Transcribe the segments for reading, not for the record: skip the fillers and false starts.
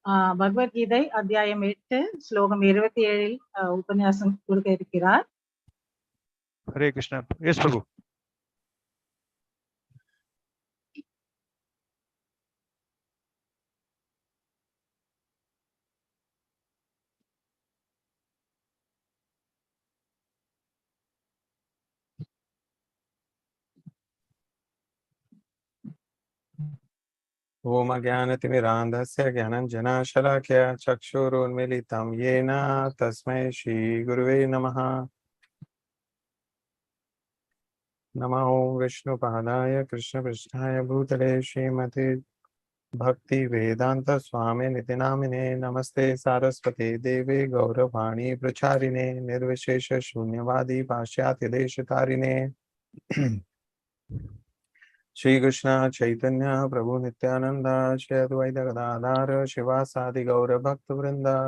Bhagavad Gita அத்தியாயம் 8 ஸ்லோகம் 27 உபன்யாசம் கொடுக்க இருக்கிறார். Hare Krishna. Yes, Prabhu. Om Jnanatimirandhasya Jnananjanashalakya Chakshurunmilitam Yena Tasmai Shri Guruve Namaha. Namo Vishnu Padaya Krishna Prishtaya Bhutale Srimati Bhakti Vedanta Swami Nitinamine Namaste Saraswati Devi Gauravani Pracharine Nirvishesha Shunyavadi Pashyati Deshatarine Shri Krishna Chaitanya Prabhu Nityananda Shri Advaita Gadadhara Shivasadi Gaura Bhakta Vrinda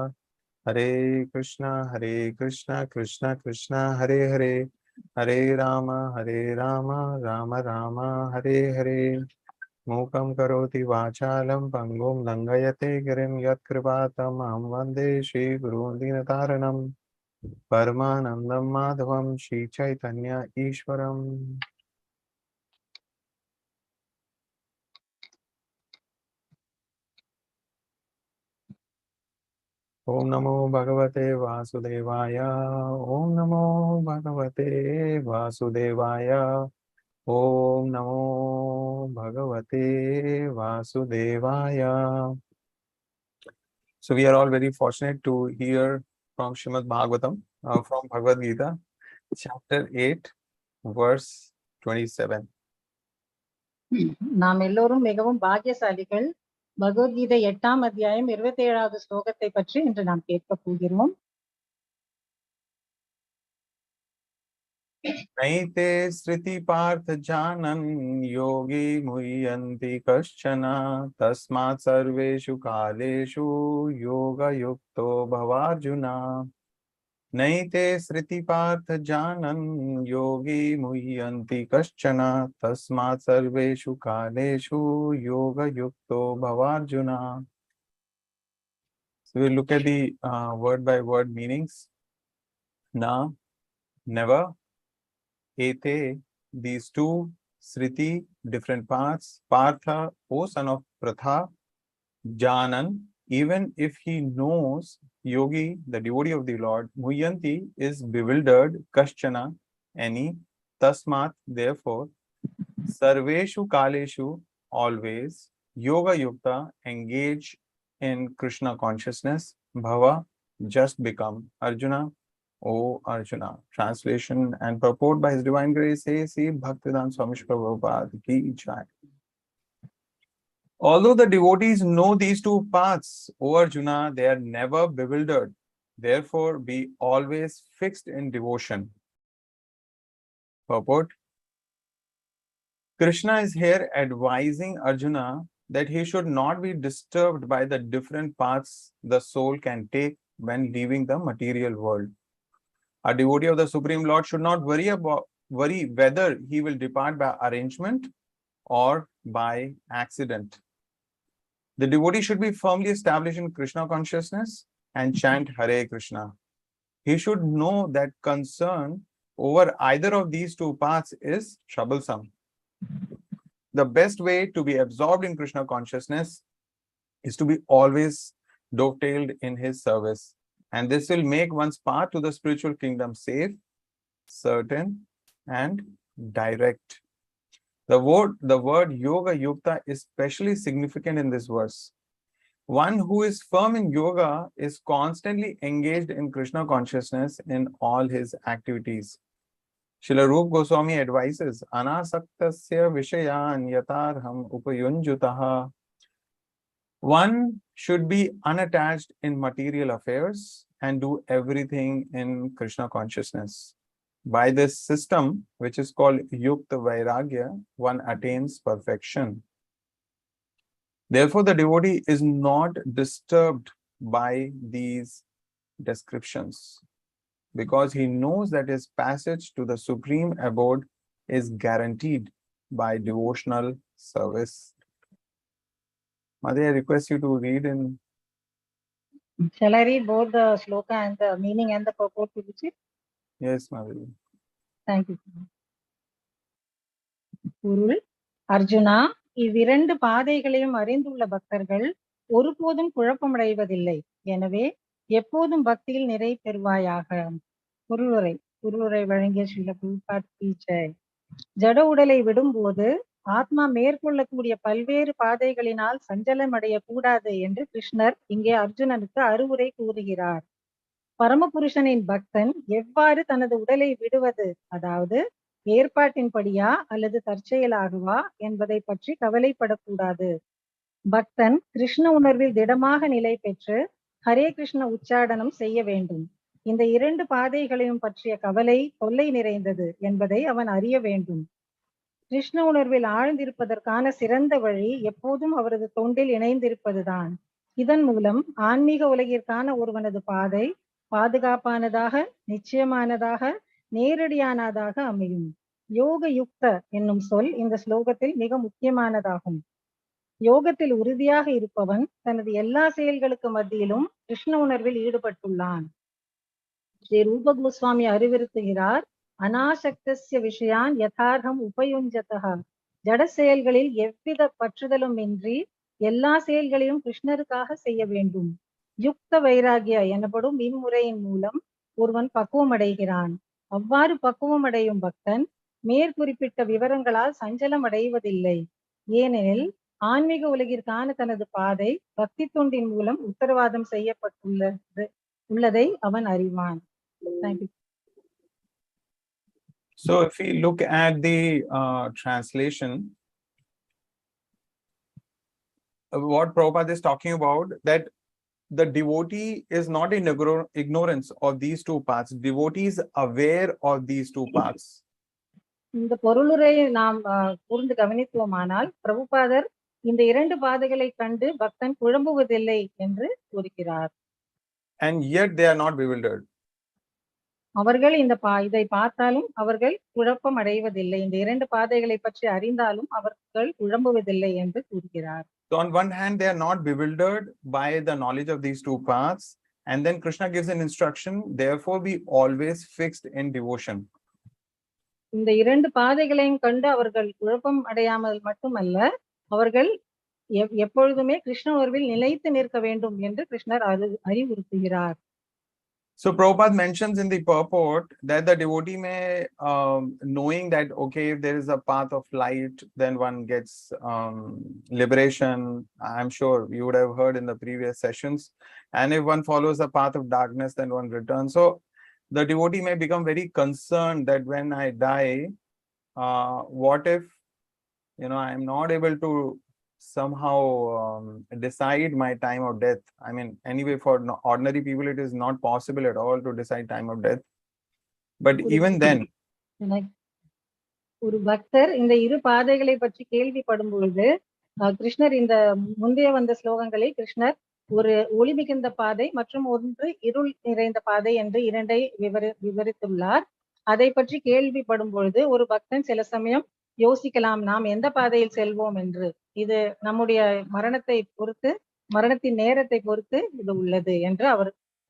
Hare Krishna Krishna Krishna Hare Hare Hare Rama Rama Rama Hare Hare Mukam Karoti Vachalam Pangum Langayate Girim Yat Kripatam Aham Vande Shri Guru Dinataranam Paramanandam Madhavam Shri Chaitanya Ishwaram. Om Namo Bhagavate Vasudevaya. Om Namo Bhagavate Vasudevaya. Om Namo Bhagavate Vasudevaya. So we are all very fortunate to hear from Srimad Bhagavatam, from Bhagavad Gita, chapter 8, verse 27. நாம் எல்லோரும் மிகவும் பாக்கியசாலிகள். பகவத்கீதை 8ஆம் அத்தியாயம் 27வது ஸ்லோகத்தை பற்றி இன்று நாம் கேட்க போகிறோம். naite sṛtī pārtha jānan yogī muhyati kaścana tasmāt sarveṣu kāleṣu yoga-yukto bhavārjuna. naite sṛtī pārtha jānan yogī muhyati kaścana tasmāt sarveṣu kāleṣu yoga-yukto bhavārjuna. So we'll look at the word by word meanings. Na, never. Naite, these two, sṛtī, different paths, pārtha, O son of Pratha, jānan, even if he knows, yogi, the devotee of the Lord, muhyanti is bewildered, kaścana, any, tasmāt, therefore, sarveṣu kāleṣu, always, yoga-yukta, engage in Krishna consciousness, bhava, just become, Arjuna, O Arjuna. Translation and purport by His Divine Grace says, Bhaktivedanta Swami Prabhupada ki jai. Although the devotees know these two paths, O Arjuna, they are never bewildered. Therefore, be always fixed in devotion. Purport. Krishna is here advising Arjuna that he should not be disturbed by the different paths the soul can take when leaving the material world. A devotee of the Supreme Lord should not worry whether he will depart by arrangement or by accident. The devotee should be firmly established in Krishna consciousness and chant Hare Krishna. He should know that concern over either of these two paths is troublesome. The best way to be absorbed in Krishna consciousness is to be always dovetailed in his service. And this will make one's path to the spiritual kingdom safe, certain, and direct. The word yoga-yukta is especially significant in this verse. One who is firm in yoga is constantly engaged in Krishna consciousness in all his activities. Srila Rupa Goswami advises, Anasaktasya vishayan yatarham upayunjutaha. One should be unattached in material affairs and do everything in Krishna consciousness. By this system, which is called Yukta Vairagya, one attains perfection. Therefore, the devotee is not disturbed by these descriptions because he knows that his passage to the supreme abode is guaranteed by devotional service. Madhya, I request you to read in Shall I read both the shloka and the meaning and the purport to which it? Yes, Madhuri. Thank you. பொருள்: அர்ஜுனா, இவ்விரண்டு பாதைகளையும் அறிந்துள்ள பக்தர்கள் ஒருபோதும் குழப்பமடைவதில்லை. எனவே எப்போதும் பக்தியில் நிறை பெறுவாயாக. பொருளுரை வழங்கிய ஸ்ரீல பிரபுபாத் கி ஜெய். ஜட உடலை விடும்போது ஆத்மா மேற்கொள்ளக்கூடிய பல்வேறு பாதைகளினால் சஞ்சலமடைய கூடாது என்று கிருஷ்ணர் இங்கே அர்ஜுனனுக்கு அறிவுரை கூறுகிறார். பரமபுருஷனின் பக்தன் எவ்வாறு தனது உடலை விடுவது, அதாவது ஏற்பாட்டின்படியா அல்லது தற்செயலாகவா என்பதை பற்றி கவலைப்படக்கூடாது. பக்தன் கிருஷ்ண உணர்வில் திடமாக நிலை பெற்று ஹரே கிருஷ்ண உச்சாடனம் செய்ய வேண்டும். இந்த இரண்டு பாதைகளையும் பற்றிய கவலை தொல்லை நிறைந்தது என்பதை அவன் அறிய வேண்டும். கிருஷ்ண உணர்வில் ஆழ்ந்திருப்பதற்கான சிறந்த வழி எப்போதும் அவரது தொண்டில் இணைந்திருப்பதுதான். இதன் மூலம் ஆன்மீக உலகிற்கான ஒருவனது பாதை பாதுகாப்பானதாக, நிச்சயமானதாக, நேரடியானதாக அமையும். யோக-யுக்த என்னும் சொல் இந்த ஸ்லோகத்தில் மிக முக்கியமானதாகும். யோகத்தில் உறுதியாக இருப்பவன் தனது எல்லா செயல்களுக்கு மத்தியிலும் கிருஷ்ண உணர்வில் ஈடுபட்டுள்ளான். ஸ்ரீ ரூப கோஸ்வாமி அறிவுறுத்துகிறார், அநாசக்தஸ்ய விஷயான் யதார்த்தம் உபயுஞ்சதஹ. ஜட செயல்களில் எவ்வித பற்றுதலும் இன்றி எல்லா செயல்களையும் கிருஷ்ணருக்காக செய்ய வேண்டும். யுக்த வைராகிய எனப்படும் இம்முறையின் மூலம் ஒருவன் பக்குவம் அடைகிறான். அவ்வாறு பக்குவம் அடையும் பக்தன் மேற்குறிப்பிட்ட விவரங்களால் சஞ்சலம் அடைவதில்லை. ஏனெனில் ஆன்மீக உலகிற்கான தனது பாதை பக்தி தொண்டின் மூலம் உத்தரவாதம் செய்யப்பட்டுள்ளதை அவன் அறிவான். Thank you. So if we look at the translation, what Prabhupada is talking about, that the devotee is not in ignorance of these two paths. Devotee is aware of these two paths. இந்த பொருளுரையை நாம் கூர்ந்து கவனித்தோமானால் பிரபுபாதர் இந்த இரண்டு பாதைகளை கண்டு பக்தன் குழம்புவதில்லை என்று கூறுகிறார். And yet they are not bewildered. அவர்கள் இதை பார்த்தாலும் அவர்கள் குழப்பம் அடைவதில்லை. இந்த இரண்டு பாதைகளை பற்றி அறிந்தாலும் அவர்கள் குழம்புவதில்லை என்று கூறுகிறார். So on one hand, they are not bewildered by the knowledge of these two paths, and then Krishna gives an instruction, therefore be always fixed in devotion. இந்த இரண்டு பாதைகளையும் கண்டு அவர்கள் குழப்பம் அடையாமல் மட்டுமல்ல, அவர்கள் எப்பொழுதுமே கிருஷ்ண உணர்வில் நிலைத்து நிற்க வேண்டும் என்று கிருஷ்ணர் அறிவுறுத்துகிறார். So Prabhupada mentions in the purport that the devotee may, knowing that, okay, if there is a path of light, then one gets liberation. I'm sure you would have heard in the previous sessions. And if one follows the path of darkness, then one returns. So the devotee may become very concerned that when I die, what if, I am not able to somehow decide my time of death. I mean, anyway, for ordinary people, it is not possible at all to decide time of death. But even then, ஒரு பக்தர் இந்த இரு பாதைகளை பற்றி கேள்விப்படும் பொழுது கிருஷ்ணர் இந்த முந்தைய வந்த ஸ்லோகங்களில் கிருஷ்ணர் ஒரு ஒளி மிகுந்த பாதை மற்றும் ஒன்று இருள் நிறைந்த பாதை என்று இரண்டை விவரித்துள்ளார். அதை பற்றி கேள்விப்படும் பொழுது ஒரு பக்தன் சில சமயம் யோசிக்கலாம், நாம் எந்த பாதையில் செல்வோம் என்று. இது நம்முடைய மரணத்தை பொறுத்து, மரணத்தின் நேரத்தை பொறுத்து இது உள்ளது என்று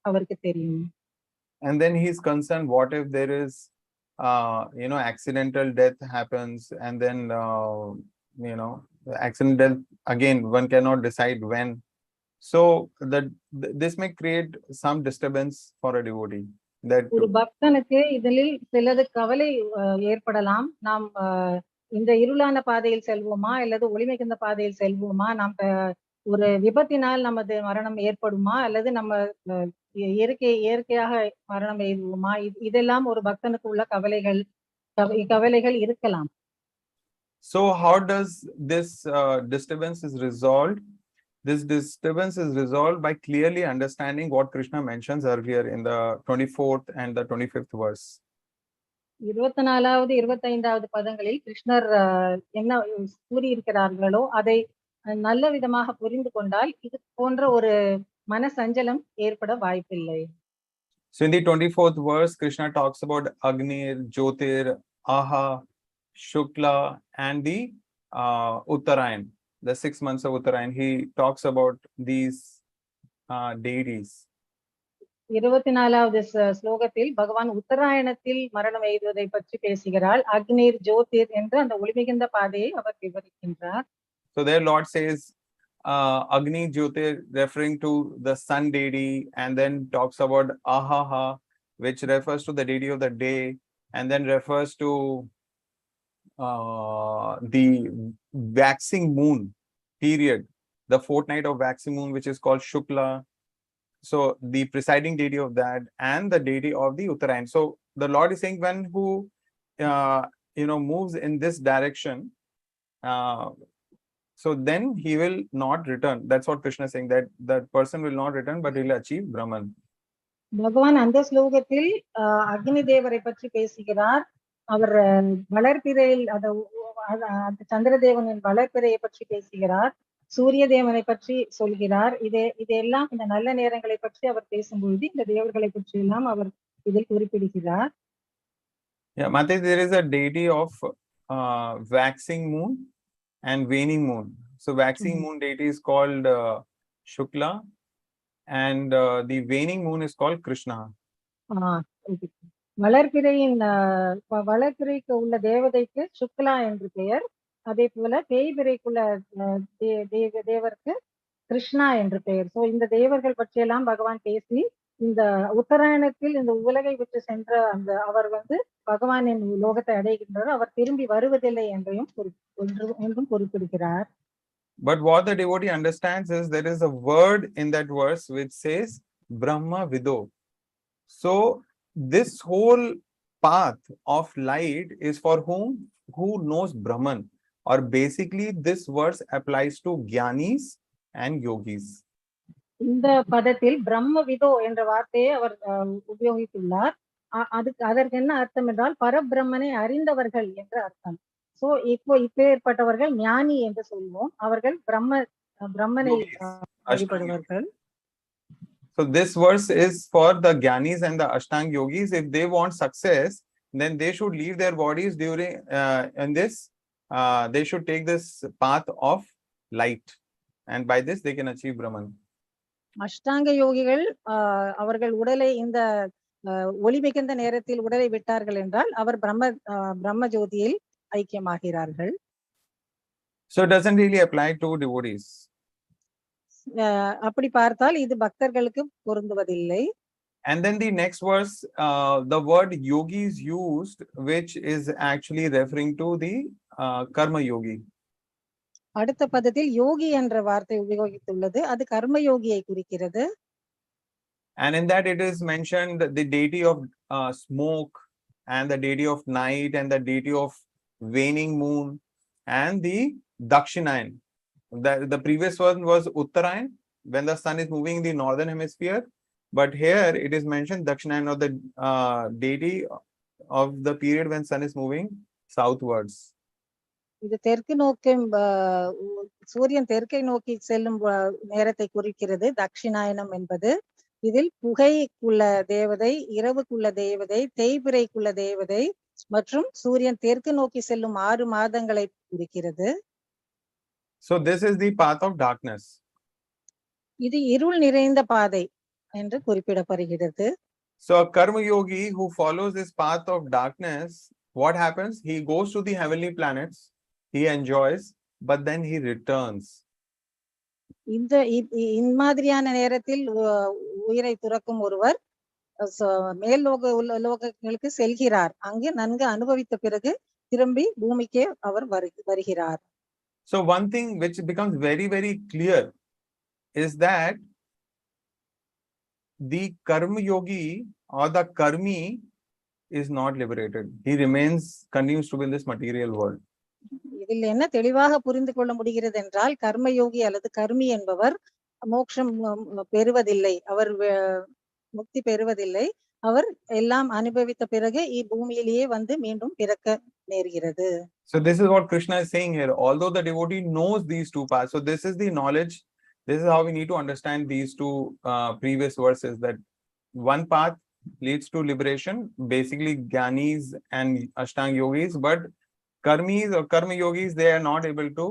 அவருக்கு தெரியும். And then he is concerned, what if there is accidental death happens, and then accidental death, again one cannot decide when. So this may create some disturbance for a devotee. ஒரு பக்தனுக்கு இதில் சிலது கவலை ஏற்படலாம். நாம் இந்த இருளான பாதையில் செல்வோமா அல்லது ஒளி மிகுந்த பாதையில் செல்வோமா, நாம் ஒரு விபத்தினால் நமது மரணம் ஏற்படுமா அல்லது நம்ம இயற்கையாக மரணம் எய்துவோமா, இதெல்லாம் ஒரு பக்தனுக்கு உள்ள கவலைகள் இருக்கலாம். So how does this disturbance is resolved? This disturbance is resolved by clearly understanding what Krishna mentions earlier in the 24th and the 25th verse. 24வது 25வது பதங்களில் கிருஷ்ணர் என்ன கூறியிருக்கிறார்களோ அதை நல்ல விதமாக புரிந்து கொண்டால் இது போன்ற ஒரு மன சஞ்சலம் ஏற்பட வாய்ப்பில்லை. So in the 24th verse, Krishna talks about Agnir, Jyotir, Aha, Shukla, and the Uttarayan, the 6 months of Uttarayan. He talks about these deities. 24வது ஸ்லோகத்தில் பகவான் உத்தராயணத்தில் மரணம் எய்துவதை பற்றி பேசுகிறார். அக்னிர் ஜோதிர் என்று அந்த ஒளிமிகுந்த பாதையை அவர் விவரிக்கின்றார். So there Lord says Agni Jyotir, referring to the sun deity, and then talks about Ahaha, which refers to the deity of the day, and then refers to the waxing moon period, the fortnight of waxing moon, which is called Shukla. So the presiding deity of that and the deity of the Uttarayan. So the Lord is saying when who moves in this direction, so then he will not return. That's what Krishna is saying, that that person will not return, but he will achieve Brahman. பகவான் அந்த ஸ்லோகத்தில் அக்னி தேவரை பற்றி பேசுகிறார். அவர் வளர்பிறையில் அந்த சந்திரதேவனின் வளர்பிறையை பற்றி பேசுகிறார். சூரிய தேவனை பற்றி சொல்கிறார். இதெல்லாம் இந்த நல்ல நேரங்களை பற்றி அவர் பேசும்பொழுது இந்த தேவர்களை பற்றி எல்லாம் அவர் இதில் குறிப்பிடுகிறார். Yeah, Mate, there is a deity of waxing moon and waning moon. So waxing moon deity is called Shukla, and the waning moon is called Krishna. வளர்பிறைக்கு உள்ள தேவதைக்கு சுக்லா என்று பெயர். அதே போல தேய்பிறைக்குள்ள தேவருக்கு கிருஷ்ணா என்று பெயர். சோ இந்த தேவர்கள் பற்றியெல்லாம் பகவான் பேசி இந்த உத்தராயணத்தில் இந்த உலகை விட்டு சென்ற அந்த அவர் பகவானின் லோகத்தை அடைகின்றார். அவர் திரும்பி வருவதில்லை என்றும் குறிப்பிடுகிறார். But what the devotee understands is there is a word in that verse which says Brahma Vido. So this whole path of light is for who knows Brahman, or basically this verse applies to Gyanis and Yogis. இந்த பதத்தில் பிரம்ம விதோ என்ற வார்த்தையை அவர் உபயோகித்துள்ளார். அதற்கு என்ன அர்த்தம் என்றால் பரபிரம்மனை அறிந்தவர்கள் என்ற அர்த்தம். சோ இப்பேற்பட்டவர்கள் ஞானி என்று சொல்வோம். அவர்கள் பிரம்மனை வழிபடுவார்கள். So this verse is for the Gyanis and the Ashtanga Yogis. If they want success, then they should leave their bodies during in this. They should take this path of light, and by this they can achieve Brahman. அஷ்டாங்க யோகிகள் அவர்கள் உடலை இந்த ஒளி மிகுந்த நேரத்தில் உடலை விட்டார்கள் என்றால் அவர் பிரம்ம ஜோதியில் ஐக்கியமாகிறார்கள். So it doesn't really apply to devotees. அப்படி பார்த்தால் இது பக்தர்களுக்கு பொருந்துவதில்லை. And then the next verse, the word yogi is used, which is actually referring to the karma yogi. அடுத்த பதத்தில் யோகி என்ற வார்த்தை உபயோகித்துள்ளது. அது கர்ம யோகியை குறிக்கிறது. And in that it is mentioned the deity of smoke, and the deity of night, and the deity of waning moon, and the Dakshinayan. The previous one was Uttarayan, when the sun is moving in the northern hemisphere, but here it is mentioned Dakshinayan, or the deity of the period when sun is moving southwards. இது தெற்கு நோக்கி சூரியன் தெற்கை நோக்கி செல்லும் நேரத்தை குறிக்கிறது தட்சிணாயனம் என்பது. இதில் புகைக்குள்ள தேவதை, இரவுக்குள்ள தேவதை, தேய்பிறைக்குள்ள தேவதை மற்றும் சூரியன் தெற்கு நோக்கி செல்லும் 6 மாதங்களை குறிக்கிறது. So this is the path of darkness. இது இருள் நிறைந்த பாதை என்று குறிப்பிடப்படுகிறது. So a karma yogi who follows this path of darkness, what happens? He goes to the heavenly planets, he enjoys, but then he returns. இந்த மாதிரியான நேரத்தில் உயிரை துறக்கும் ஒருவர் மேல் லோகங்களுக்கு செல்கிறார். அங்கு நன்கு அனுபவித்த பிறகு திரும்பி பூமிக்கே அவர் வருகிறார். So one thing which becomes very, very clear is that the karma yogi or the karmi is not liberated. He continues to be in this material world. இதில் என்ன தெளிவாக புரிந்து கொள்ள முடிகிறது என்றால் கர்மயோகி அல்லது கர்மி என்பவர் மோட்சம் பெறுவதில்லை, அவர் முக்தி பெறுவதில்லை. அவர் எல்லாம் அனுபவித்த பிறகு பூமியிலேயே மீண்டும் பிறக்க நேர்கிறது. So this is what Krishna is saying here. Although the devotee knows these two paths, so this is the knowledge. This is how we need to understand these two previous verses, that one path leads to liberation, basically Gyanis and Ashtanga yogis, but karmis or karma yogis, they are not able to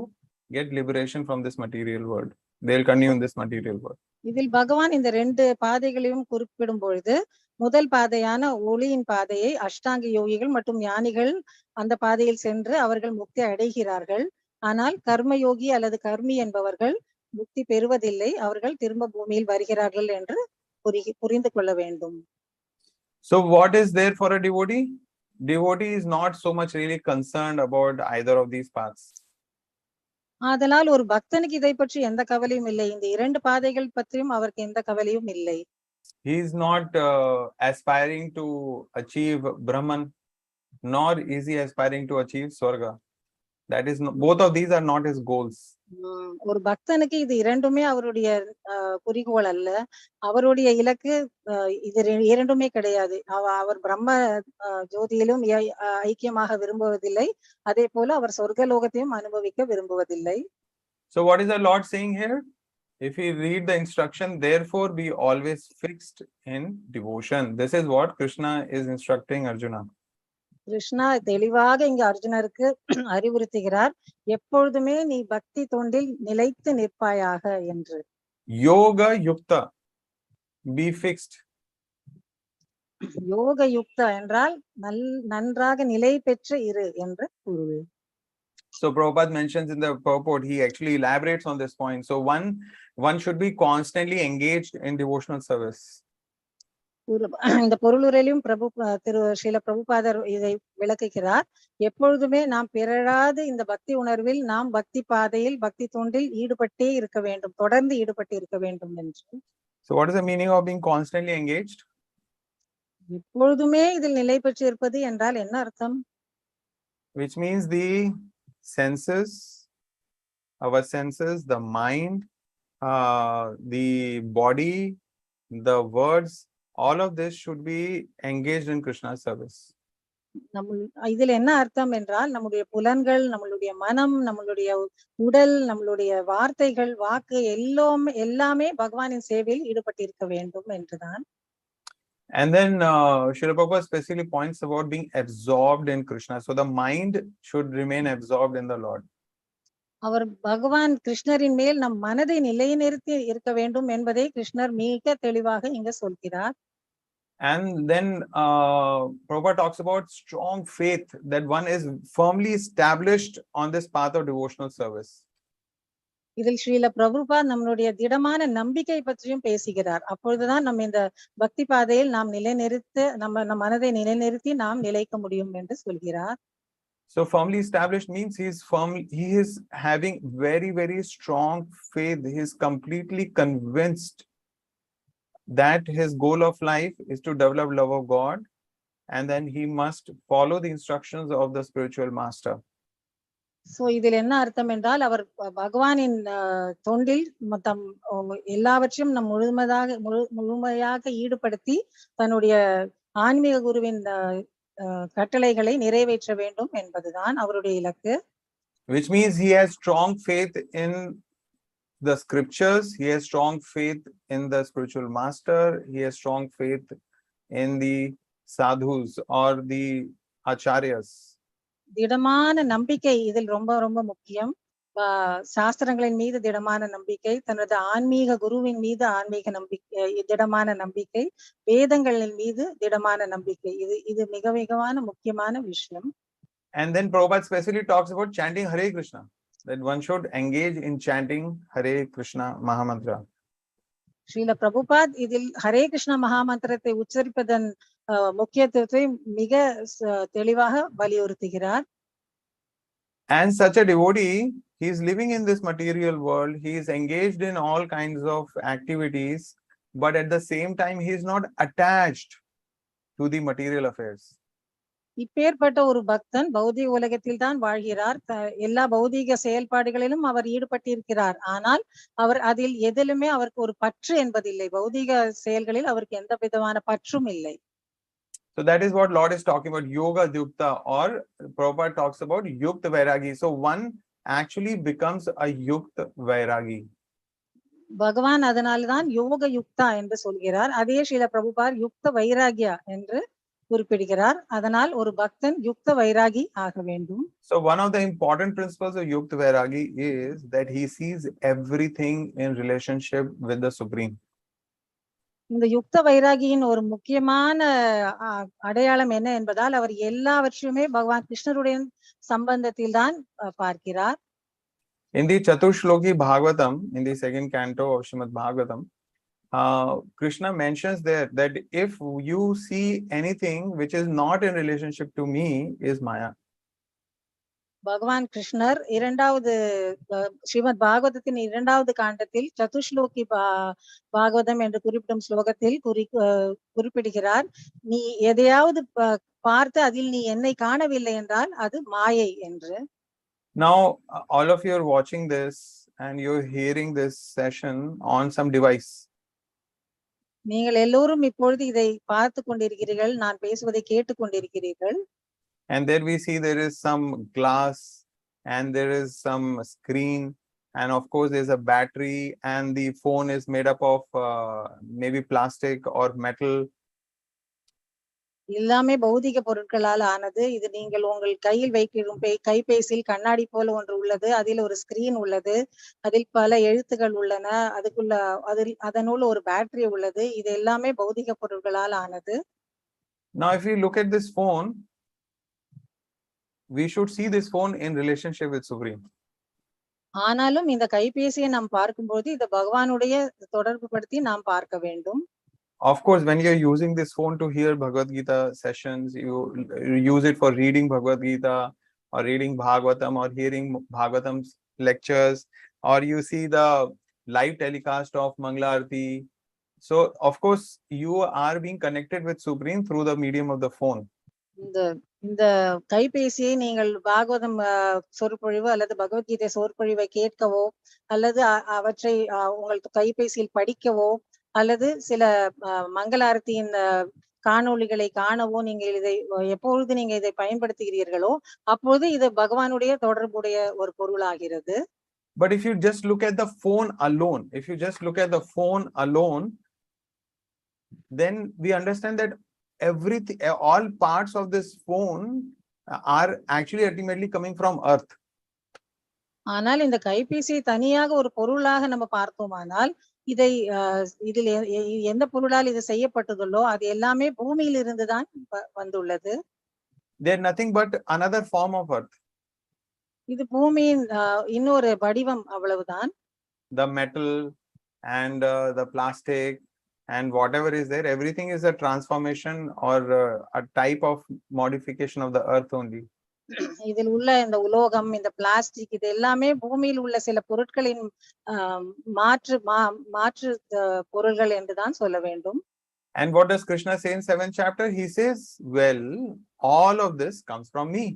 get liberation from this material world. they'll continue in this material world. இதில் பகவான் இந்த ரெண்டு பாதைகளையும் குறிப்பிடும் பொழுது முதல் பாதையான ஒளியின் பாதையை அஷ்டாங்க யோகிகள் மற்றும் ஞானிகள் அந்த பாதையில் சென்று அவர்கள் முக்தி அடைகிறார்கள். ஆனால் கர்மயோகி அல்லது கர்மி என்பவர்கள் முக்தி பெறுவதில்லை, அவர்கள் திரும்ப பூமியில் வருகிறார்கள் என்று புரிந்து கொள்ள வேண்டும். So what is there for a devotee? Devotee is not so much really concerned about either of these paths. ஆதலால் ஒரு பக்தனுக்கு இதை பற்றி எந்த கவலையும் இல்லை, இந்த இரண்டு பாதைகள் பற்றியும் அவருக்கு எந்த கவலையும் இல்லை. He is not aspiring to achieve Brahman, nor is he aspiring to achieve Swarga. That is both of these are not his goals. ஒரு பக்தனுக்கு இது இரண்டுமே அவருடைய குறிக்கோள் அல்ல, அவருடைய இலக்கு இது இரண்டுமே கிடையாது. அவர் பிரம்ம ஜோதியிலும் ஐக்கியமாக விரும்புவதில்லை, அதே போல அவர் சொர்க்கலோகத்தையும் அனுபவிக்க விரும்புவதில்லை. So what is the Lord saying here? If we read the instruction, therefore be always fixed in devotion. This is what Krishna is instructing Arjuna. Krishna தெளிவாக இங்க அர்ஜுனருக்கு அறிவுறுத்துகிறார், எப்பொழுதுமே நீ பக்தி தொண்டில் நிலைத்து நிற்பாயாக என்று. Yoga-yukto, be fixed. யோக-யுக்தா என்றால் நன்றாக நிலை பெற்று இரு என்று பொருள். So Prabhupada mentions in the purport, he actually elaborates on this point. So one should be constantly engaged in devotional service. இந்த பொருளுரையிலும் ஸ்ரீல பிரபுபாதர் இதை விளக்குகிறார், எப்பொழுதுமே நாம் பிறராது இந்த பக்தி உணர்வில் நாம் பக்தி பாதையில் பக்தி தொண்டில் ஈடுபட்டே இருக்க வேண்டும், தொடர்ந்து ஈடுபட்டு இருக்க வேண்டும் என்று. So what is the meaning of being constantly engaged? எப்பொழுதுமே இதில் நிலை பெற்று இருப்பது என்றால் என்ன அர்த்தம்? Which means the senses, our senses, the mind, the body, the words, all of this should be engaged in Krishna's service. இதில் என்ன அர்த்தம் என்றால் நம்முடைய புலன்கள், நம்மளுடைய மனம், நம்மளுடைய உடல், நம்மளுடைய வார்த்தைகள், வாக்கு எல்லாமே பகவானின் சேவையில் ஈடுபட்டிருக்க வேண்டும் என்றுதான். And then Srila Prabhupada specifically points about being absorbed in Krishna. So the mind should remain absorbed in the Lord. அவர் பகவான் கிருஷ்ணரின் மேல் நம் மனதை நிலைநிறுத்தி இருக்க வேண்டும் என்பதை கிருஷ்ணர் மிக தெளிவாக இங்க சொல்கிறார். And then Prabhupada talks about strong faith, that one is firmly established on this path of devotional service. இதில் ஸ்ரீல பிரபுபாத் நம்மளுடைய திடமான நம்பிக்கை பற்றியும் பேசுகிறார். அப்பொழுதுதான் நம்ம இந்த பக்தி பாதையில் நாம் நம் மனதை நிலைநிறுத்தி நாம் நிலைக்க முடியும் என்று சொல்கிறார். So firmly established means he is having very, very strong faith. He is completely convinced that his goal of life is to develop love of God, and then he must follow the instructions of the spiritual master. So இதில் என்ன அர்த்தம் என்றால் அவர் பகவானின் தொண்டில் எல்லாவற்றையும் நம் முழுமையாக ஈடுபடுத்தி தன்னுடைய ஆன்மீக குருவின் கட்டளைகளை நிறைவேற்ற வேண்டும் என்பதுதான் அவருடைய இலக்கு. Which means he has strong faith in the scriptures, he has strong faith in the spiritual master, he has strong faith in the sadhus or the acharyas. திடமான நம்பிக்கை இதில் ரொம்ப ரொம்ப முக்கியம். சாஸ்திரங்களின் மீது திடமான நம்பிக்கை, தனது ஆன்மீக குருவின் மீது ஆன்மீக நம்பிக்கை, திடமான நம்பிக்கை, வேதங்களின் மீது திடமான நம்பிக்கை, இது மிக மிகமான முக்கியமான விஷயம். And then Prabhupada specifically talks about chanting Hare Krishna, that one should engage in chanting Hare Krishna Mahamantra. Srila Prabhupad இதில் ஹரே கிருஷ்ண மகாமந்திரத்தை உச்சரிப்பதன் முக்கியத்துவத்தை மிக தெளிவாக வலியுறுத்துகிறார். And such a devotee, he is living in this material world, he is engaged in all kinds of activities, but at the same time he is not attached to the material affairs. இப்பேற்பட்ட ஒரு பக்தன் பௌதிக உலகத்தில் தான் வாழ்கிறார், எல்லா பௌதிக செயல்பாடுகளிலும் அவர் ஈடுபட்டிருக்கிறார், ஆனால் அவர் அதில் எதிலுமே அவருக்கு ஒரு பற்று என்பதில்லை, பௌதிக செயல்களில் அவருக்கு எந்த விதமான பற்றும் இல்லை. So that is what Lord is talking about, yoga-yukto, or Prabhupada talks about yukta vairagi. So one actually becomes a yukta vairagi. பகவான் அதனால்தான் யோக யுக்தா என்று சொல்கிறார். அதே ஸ்ரீல பிரபுபார் யுக்த வைராகியா என்று குறிப்பிடுகிறார். அதனால் ஒரு பக்தன் யுக்த வைராகி ஆக வேண்டும். So one of the important principles of Yukta Vairagi is that he sees everything in relationship with the Supreme. இந்த யுக்த வைராகியின் ஒரு முக்கியமான அடையாளம் என்ன என்பதால் அவர் எல்லாவற்றையுமே பகவான் கிருஷ்ணருடைய சம்பந்தத்தில் தான் பார்க்கிறார். In the Chatushloki Bhagavatam, in the second canto of Srimad Bhagavatam, Krishna mentions there that if you see anything which is not in relationship to me is Maya. பகவான் கிருஷ்ணர் இரண்டாவது ஸ்ரீமத் பாகவதத்தின் இரண்டாவது காண்டத்தில் சதுஷ்லோகி பாகவதம் என்று குறிப்பிடும் ஸ்லோகத்தில் குறிப்பிடுகிறார், நீ எதையாவது பார்த்து அதில் நீ என்னை காணவில்லை என்றால் அது மாயை என்று. Now all of you are watching this and you're hearing this session on some device. நீங்கள் எல்லோரும் இப்பொழுது இதை பார்த்து கொண்டிருக்கிறீர்கள், நான் பேசுவதை கேட்டுக் கொண்டிருக்கிறீர்கள். And there we see there is some glass and there is some screen and of course there's a battery and the phone is made up of maybe plastic or metal. எல்லாமே பௌதிக பொருட்களால் ஆனது. இது நீங்கள் உங்கள் கையில் வைக்கும் கைபேசியில் கண்ணாடி போல ஒன்று உள்ளது, அதில் ஒரு ஸ்கிரீன் உள்ளது, அதில் பல எழுத்துக்கள் உள்ளன, அதனுள்ள ஒரு பேட்டரி உள்ளது. இது எல்லாமே பௌதிக பொருட்களால் ஆனது. Now if we look at this phone, we should see this phone in relationship with Supreme. ஆனாலும் இந்த கைபேசியை நாம் பார்க்கும்போது இது பகவானுடைய தொடர்பு படுத்தி நாம் பார்க்க வேண்டும். Of course, when you're using this phone to hear Bhagavad Gita sessions, you use it for reading Bhagavad Gita or reading Bhagavatam or hearing Bhagavatam's lectures, or you see the live telecast of Mangala Arati. So, of course, you are being connected with Supreme through the medium of the phone. இந்த கைபேசியை நீங்கள் பாகவதம் சொற்பொழிவு அல்லது பகவத்கீதை சொற்பொழிவை கேட்கவோ அல்லது அவற்றை உங்கள் கைபேசியில் படிக்கவோ அல்லது சில மங்களாரத்தியின் காணொளிகளை காணவோ நீங்கள் இதை எப்பொழுது நீங்க இதை பயன்படுத்துகிறீர்களோ அப்போது இது பகவானுடைய தொடர்புடைய ஒரு பொருளாகிறது. But if you just look at the phone alone, then we understand that everything, all parts of this phone are actually ultimately coming from earth. ஆனால் இந்த கைபேசியை தனியாக ஒரு பொருளாக நம்ம பார்த்தோமானால் இதில் எந்த பொருளால் இது செய்யப்பட்டதுள்ளோ அது எல்லாமே பூமியில் இருந்துதான் வந்துள்ளது. They are nothing but another form of earth. இது பூமியின் இன்னொரு வடிவம், அவ்வளவுதான். The metal and the plastic and whatever is there, everything is a transformation or a type of modification of the earth only. இதில் உள்ள இந்த உலோகம், இந்த பிளாஸ்டிக், இது எல்லாமே பூமியில் உள்ள சில பொருட்களின் மாற்று பொருள்கள் என்றுதான் சொல்ல வேண்டும். And what does Krishna say in 7th chapter? He says, well, all of this comes from me.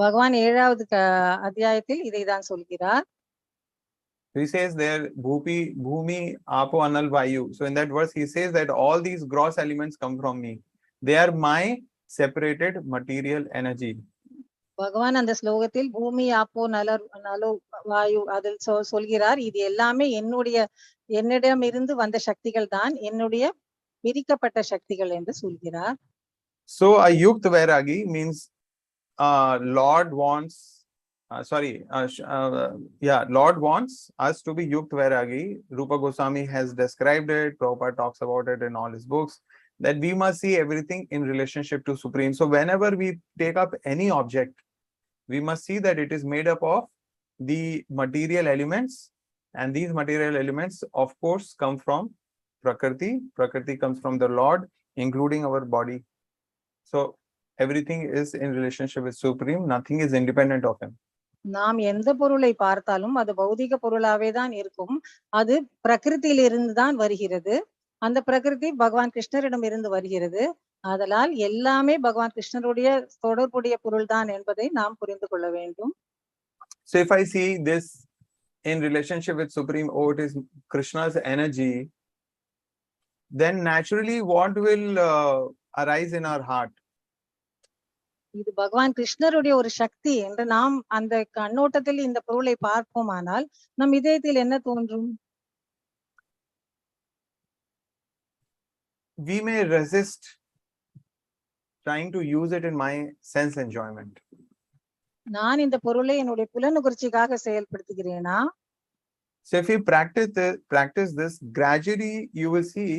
பகவான் 7வது அத்தியாயத்தில் இதைதான் சொல்கிறார். He says there, Bhumi, Apo, Anal, Vayu. So in that verse, he says that all these gross elements come from me. They are my separated material energy. பகவான் அந்த ஸ்லோகத்தில் பூமி, ஆப்போ, நலோ, வாயு அதில் சொல்கிறார், இது எல்லாமே என்னிடமிருந்து வந்த சக்திகள் தான், என்னுடைய பிரிக்கப்பட்ட சக்திகள் என்று சொல்கிறார். So a Yukta Vairagi means Lord wants us to be Yukta Vairagi. Rupa Goswami has described it, Prabhupada talks about it in all his books, that we must see everything in relationship to Supreme. So whenever we take up any object, we must see that it is made up of the material elements, and these material elements of course come from Prakriti. Prakriti comes from the Lord, including our body. So everything is in relationship with Supreme, nothing is independent of him. நாம் எந்த பொருளை பார்த்தாலும் அது பௌதிக பொருளாவே தான் இருக்கும். அது பிரகிருதியில் இருந்து தான் வருகிறது. அந்த பிரகிருதி பகவான் கிருஷ்ணரிடம் இருந்து வருகிறது. அதனால் எல்லாமே பகவான் கிருஷ்ணருடைய தொடர்புடைய பொருள் தான் என்பதை நாம் புரிந்து கொள்ள வேண்டும். So if I see this in relationship with Supreme, oh, it is Krishna's energy, then naturally what will arise in our heart? இது பகவான் கிருஷ்ணருடைய ஒரு சக்தி என்று நாம் அந்த கண்ணோட்டத்தில் இந்த பொருளை பார்ப்போமானால் நம் இதயத்தில் என்ன தோன்றும்? we may resist trying to use it in my sense enjoyment. நான் இந்த பொருளை என்னுடைய புலனுகர்ச்சிக்காக செயல்படுத்துகிறேனா? So if we practice this gradually, you will see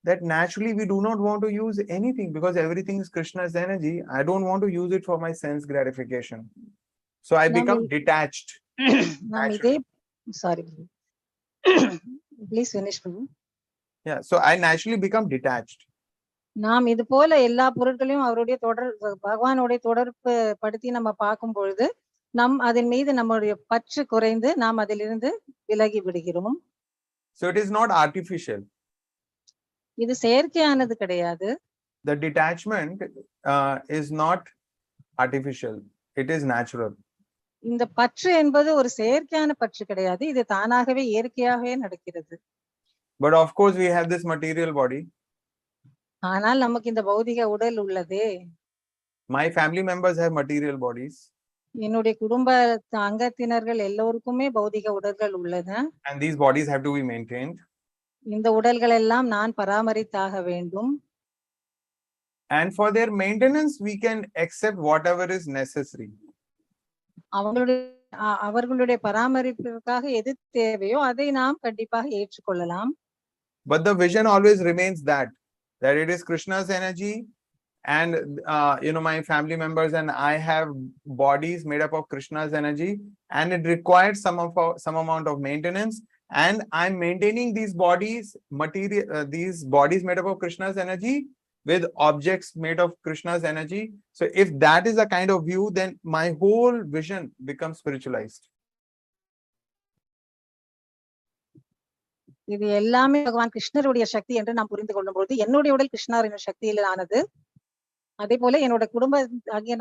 that naturally we do not want to use anything because everything is Krishna's energy. I don't want to use it for my sense gratification. So I become detached. நாம் இதே sorry please finish. Yeah, so I naturally become detached. நாம் இது போல எல்லா பொருட்களையும் அவருடைய பகவானுடைய தொடர்பு படுத்தி நம்ம பார்க்கும் பொழுது அதன் மீது நம்முடைய பற்று குறைந்து நாம் அதிலிருந்து விலகி விடுகிறோம். So it is not artificial. இது செயற்கையானது கிடையாது. The detachment is not artificial. It is natural. இந்த பற்று என்பது ஒரு செயற்கையான பற்று கிடையாது. இது தானாகவே இயற்கையாகவே நடக்கிறது. But of course we have this material body. ஆனால் நமக்கு இந்த பௌதிக உடல் உள்ளதே. My family members have material bodies. என்னுடைய குடும்ப அங்கத்தினர்கள் எல்லோருக்குமே பௌதிக உடல்கள் உள்ளன. And these bodies have to be maintained. இந்த உடல்கள் எல்லாம் நான் பராமரித்தாக வேண்டும். And for their maintenance we can accept whatever is necessary. அவர்களுடைய பராமரிப்பிற்காக எது தேவையோ அதை நாம் கண்டிப்பாக ஏற்றுக்கொள்ளலாம். But the vision always remains that it is Krishna's energy, and my family members and I have bodies made up of Krishna's energy, and it requires some amount of maintenance, and I'm maintaining these bodies made up of Krishna's energy with objects made of Krishna's energy. So if that is a kind of view, then my whole vision becomes spiritualized. இது எல்லாமே பகவான் கிருஷ்ணருடைய சக்தி என்று நாம் புரிந்து கொள்ளும்போது என்னுடைய உடல் கிருஷ்ணரின் சக்தியில் ஆனது. அதே போல என்னோட குடும்ப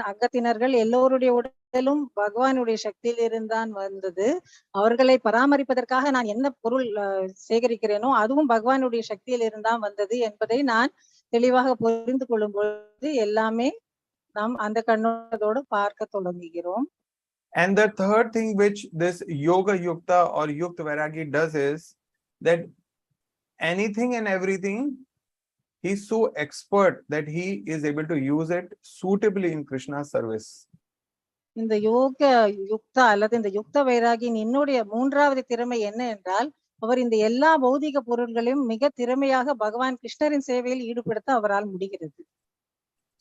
அங்கத்தினர்கள் எல்லோருடைய உடலும் பகவானுடைய சக்தியில் இருந்தான் வந்தது. அவர்களை பராமரிப்பதற்காக நான் என்ன பொருள் சேகரிக்கிறேனோ அதுவும் பகவானுடைய சக்தியில் இருந்தான் வந்தது என்பதை நான் தெளிவாக புரிந்து கொள்ளும் பொழுது எல்லாமே நாம் அந்த கண்ணோட்டத்தோடு பார்க்க தொடங்குகிறோம். And the third thing which this yoga-yukta or yukta vairagi does is that anything and everything he's so expert that he is able to use it suitably in Krishna's service. இந்த யோக யுக்தா அல்லது இந்த யுக்த வைராகியின் இன்னுடைய மூன்றாவது திறமை என்ன என்றால் அவர் இந்த எல்லா பௌதிக பொருள்களையும் மிக திறமையாக பகவான் கிருஷ்ணரின் சேவையில் ஈடுபடுத்த அவரால் முடிகிறது.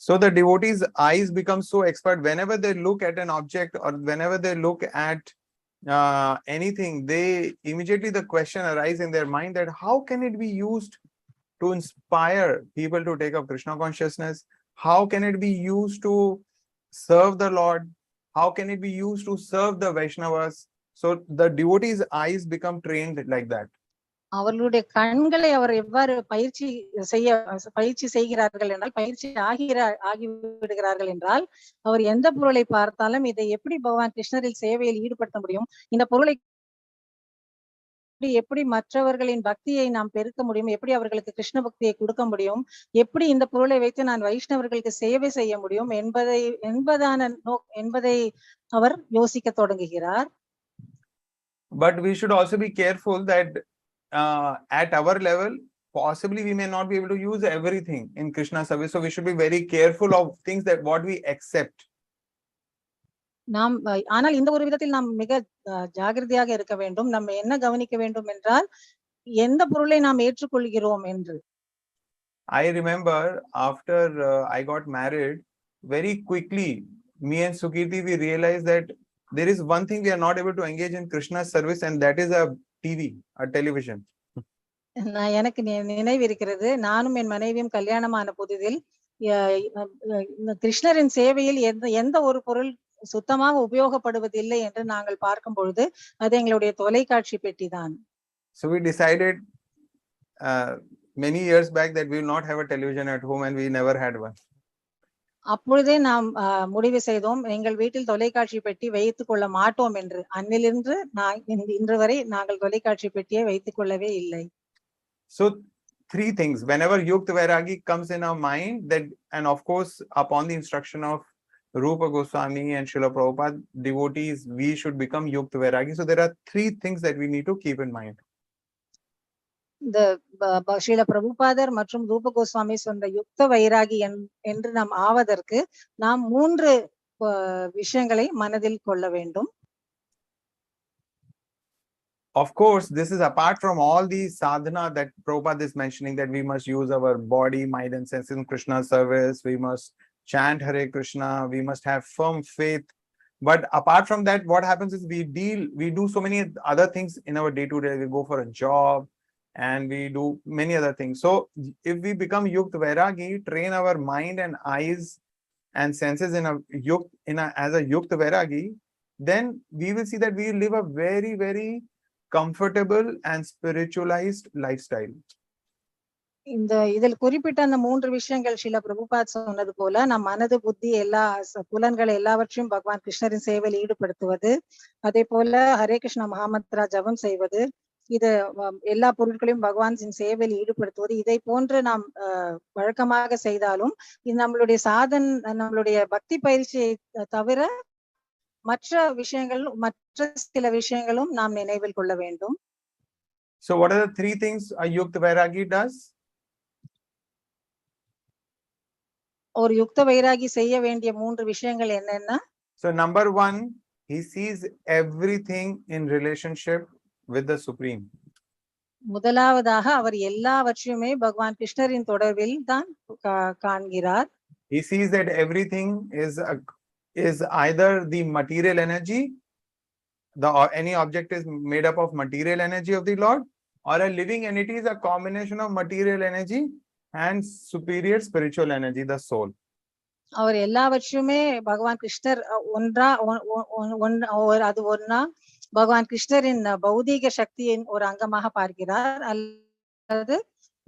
So the devotees' eyes become so expert whenever they look at an object or whenever they look at anything, they immediately the question arises in their mind that how can it be used to inspire people to take up Krishna consciousness? How can it be used to serve the Lord? How can it be used to serve the Vaishnavas? So the devotees' eyes become trained like that. அவர்களுடைய கண்களை அவர் எவ்வாறு பயிற்சி செய்கிறார்கள் என்றால் ஆகிவிடுகிறார்கள் என்றால் அவர் எந்த பொருளை பார்த்தாலும் இதை எப்படி பகவான் கிருஷ்ணரில் சேவையில் ஈடுபடுத்த முடியும், இந்த பொருளை எப்படி மற்றவர்களின் பக்தியை நாம் பெருக்க முடியும், எப்படி அவர்களுக்கு கிருஷ்ண பக்தியை கொடுக்க முடியும், எப்படி இந்த பொருளை வைத்து நான் வைஷ்ணவர்களுக்கு சேவை செய்ய முடியும் என்பதை அவர் யோசிக்க தொடங்குகிறார். But we should also be careful that at our level, possibly we may not be able to use everything in Krishna service. So we should be very careful of things that what we accept. ஆனால் இந்த ஒரு விதத்தில் நாம் மிக ஜாகிரதையாக இருக்க வேண்டும். நம்ம என்ன கவனிக்க வேண்டும் என்றால் எந்த பொருளை நாம் ஏற்றுக்கொள்கிறோம் என்று. I remember after I got married, very quickly me and Sukirti we realized that there is one thing we are not able to engage in Krishna's service, and that is a television. எனக்கு நினைவு இருக்கிறது, நானும் என் மனைவியும் கல்யாணமான புதிதில் கிருஷ்ணரின் சேவையில் எந்த ஒரு பொருள் சுத்தமாக உபயோகப்படுவதில்லை என்று நாங்கள் பார்க்கும் பொழுது அது எங்களுடைய தொலைக்காட்சி பெட்டி தான். So we decided many years back that we will not have a television at home, and we never had one. அப்பொழுதே நாம் முடிவு செய்தோம் எங்கள் வீட்டில் தொலைக்காட்சி பெட்டி வைத்துக் கொள்ள மாட்டோம் என்று. அன்னிலிருந்து இன்று வரை நாங்கள் தொலைக்காட்சி பெட்டியை வைத்துக் கொள்ளவே இல்லை. So three things whenever yukta vairagi comes in our mind, that and of course upon the instruction of Rupa Goswami and Srila Prabhupada, devotees, we should become yukta vairagi. So there are three things that we need to keep in mind. இந்த ஸ்ரீல பிரபுபாதர் மற்றும் ரூப கோஸ்வாமி சொன்ன யுக்த வைராகி என்று நாம் ஆவதற்கு நாம் 3 விஷயங்களை மனதில் கொள்ள வேண்டும். Of course, this is apart from all the sadhana that Prabhupada is mentioning, that we must use our body, mind and senses in Krishna's service. We must chant Hare Krishna. We must have firm faith. But apart from that, what happens is we do so many other things in our day-to-day. We go for a job and we do many other things. So if we become Yukta Vairagi, train our mind and eyes and senses as a Yukta Vairagi, then we will see that we live a very, very comfortable and spiritualized lifestyle. இதில் குறிப்பிட்ட அந்த 3 விஷயங்கள் ஸ்ரீல பிரபுபாத் சொன்னது போல நம் மனது புத்தி எல்லா புலன்கள் எல்லாவற்றையும் பகவான் கிருஷ்ணரின் சேவையில் ஈடுபடுத்துவது, அதே போல ஹரே கிருஷ்ண மகாமந்திரா ஜபம் செய்வது, இது எல்லா பொருட்களையும் பகவானின் சேவையில் ஈடுபடுத்துவது, இதை போன்று நாம் வழக்கமாக செய்தாலும் இது நம்மளுடைய பக்தி பயிற்சியை தவிர மற்ற சில விஷயங்களும் நாம் நினைவில் கொள்ள வேண்டும். So what are the 3 things a Yukta Vairagi does? ஒரு யுக்த வைராகி செய்ய வேண்டிய 3 விஷயங்கள் என்னன்னா? So number 1, he sees everything in relationship with the Supreme. முதலாவதாக அவர் எல்லாவற்றையுமே பகவான் கிருஷ்ணரின் தொடர்பில் தான் காண்கிறார். He sees that everything is either the material energy, any object is made up of material energy of the Lord, or a living entity is a combination of material energy and superior spiritual energy, the soul. அவர் எல்லாவற்றையுமே பகவான் கிருஷ்ணர் அது ஒன்னா பகவான் கிருஷ்ணரின் பௌதீக சக்தியின் ஒரு அங்கமாக பார்க்கிறார், அல்லது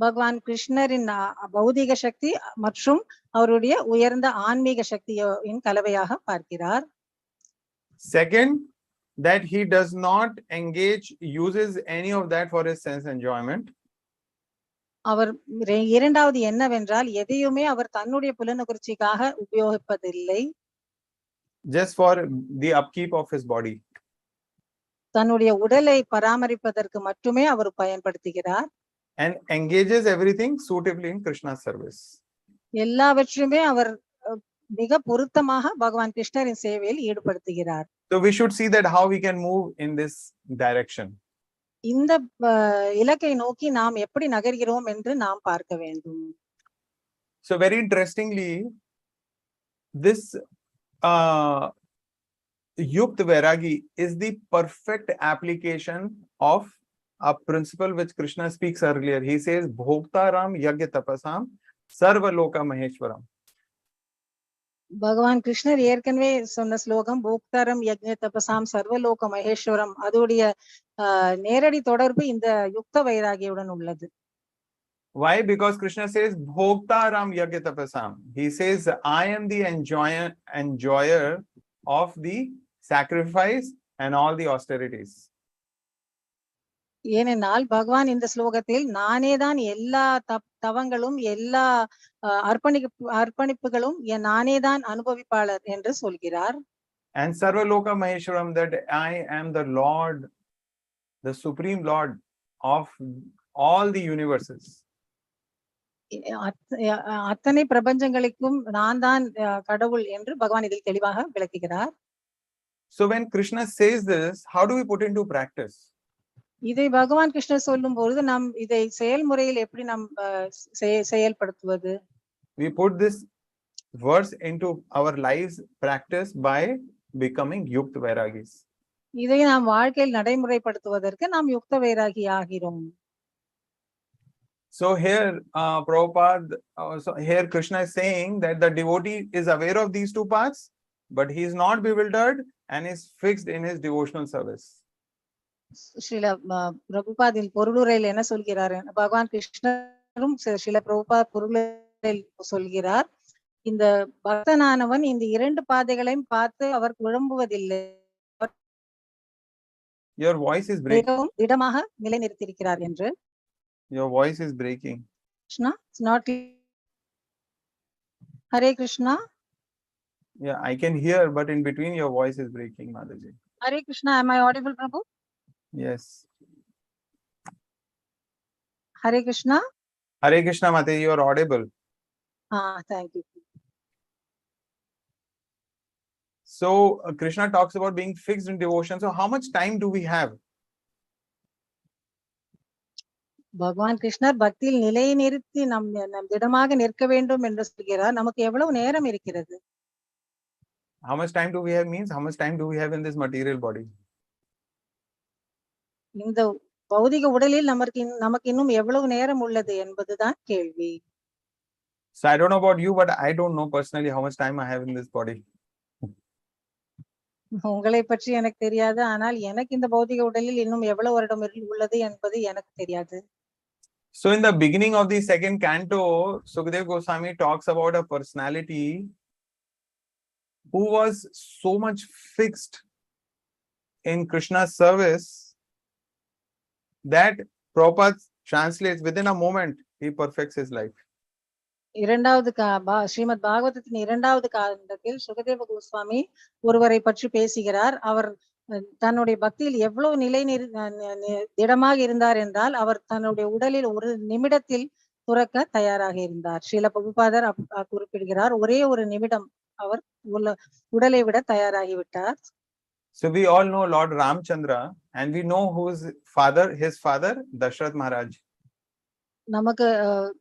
பகவான் கிருஷ்ணரின் பௌதீக சக்தி மற்றும் அவருடைய உயர்ந்த ஆன்மீக சக்தியின் கலவையாக பார்க்கிறார். Second, that he does not uses any of that for his sense enjoyment. அவர் இரண்டாவது என்னவென்றால் எதையுமே அவர் தன்னுடைய புலனுணர்ச்சிக்காக உபயோகிப்பதில்லை. Just for the upkeep of his body. தன்னுடைய உடலை பராமரிப்பதற்கு மட்டுமே அவர் பயன்படுத்துகிறார். And engages everything suitably in Krishna's service. எல்லாவற்றையுமே அவர் மிக பொருத்தமாக பகவான் கிருஷ்ணரின் சேவையில் ஈடுபடுத்துகிறார். So we should see that how we can move in this direction. இந்த இலக்கை நோக்கி நாம் எப்படி நகர்கிறோம் என்று நாம் பார்க்க வேண்டும். So very interestingly, this Yukta Vairagi is the perfect application of a principle which Krishna speaks earlier. He says, Bhoktaram Yagya Tapasam Sarvaloka Maheshwaram. பகவான் கிருஷ்ணர் ஏற்கனவே சொன்ன ஸ்லோகம் போக்தாரம் யக்ஞ தபசாம் சர்வலோக மகேஸ்வரம், அதோடைய நேரடி தொடர்பு இந்த யுக்த வைராகியுடன் உள்ளது. Why? Because Krishna says Bhoktaram Yagya Tapasam. He says, I am the enjoyer of the sacrifice and all the austerities. ஏனென்றால் பகவான் இந்த ஸ்லோகத்தில் நானே தான் எல்லா தவங்களும் எல்லா அர்ப்பணிப்புகளும் நானே தான் அனுபவிப்பாளர் என்று சொல்கிறார். And Sarvaloka Maheshwaram, that I am the Lord, the Supreme Lord of all the universes. அத்தனை பிரபஞ்சங்களுக்கும் நான் தான் கடவுள் என்று பகவான் இதில் தெளிவாக விளக்குகிறார். So when Krishna says this, how do we put into practice? இதை பகவான் கிருஷ்ணர் சொல்லும் பொழுது நாம் இதை செயல்முறையில் எப்படி நாம் செயல்படுத்துவது? We put this verse into our lives practice by becoming Yukta Vairagis. இதை நாம் வாழ்க்கையில் நடைமுறைப்படுத்துவதற்கு நாம் யுக்த வைராகி ஆகிறோம். So here here Krishna is saying that the devotee is aware of these 2 paths, but he is not bewildered and is fixed in his devotional service. Srila பிரபுபாதின் பொருளுரையில் என்ன சொல்கிறார்? பகவான் கிருஷ்ணரும் ஸ்ரீல பிரபுபாத் பொருளுரையில் சொல்கிறார், இந்த பக்தனானவன் இந்த 2 பாதைகளையும் பார்த்து அவர் குழம்புவதில்லை. Your voice is breaking. திடமாக நிலைநிறுத்தியிருக்கிறார் என்று. Your voice is breaking. Krishna, it's not. Hare Krishna. Yeah, I can hear, but in between your voice is breaking, Mataji. Hare Krishna, am I audible, Prabhu? Yes. Hare Krishna. Hare Krishna, Mate, you are audible. Thank you. So Krishna talks about being fixed in devotion. So how much time do we have? பகவான் கிருஷ்ணர் பக்தியில் நிலை நிறுத்தி நம் திடமாக நிற்க வேண்டும் என்று சொல்கிறார். நமக்கு எவ்வளவு நேரம் இருக்கிறது? How much time do we have means how much time do we have in this material body? இந்த பௌதிக உடலில் நமக்கு இன்னும் எவ்வளவு நேரம் உள்ளது என்பதுதான் கேள்வி. So I don't know about you, but I don't know personally how much time I have in this body. உங்களை பற்றி எனக்கு தெரியாது, ஆனால் எனக்கு இந்த பௌதிக உடலில் இன்னும் எவ்வளவு வருடம் உள்ளது என்பது எனக்கு தெரியாது. So in the beginning of the second canto, Sukadeva Goswami talks about a personality who was so much fixed in Krishna's service that Prabhupada translates within a moment, he perfects his life. இரண்டாவது ஸ்ரீமத் பாகவதத்தின் இரண்டாவது காண்டத்தில் சுகதேவ கோஸ்வாமி ஒருவரை பற்றி பேசுகிறார். அவர் தன்னுடைய பக்தியில் எவ்வளவு திடமாக இருந்தார் என்றால் அவர் தன்னுடைய உடலில் ஒரு நிமிடத்தில் துறக்க தயாராக இருந்தார். ஸ்ரீல பிரபுபாதர் குறிப்பிடுகிறார், ஒரே ஒரு நிமிடம் அவர் உடலை விட தயாராகிவிட்டார். So we all know Lord Ramchandra and we know who's his father, Dashrath Maharaj. நமக்கு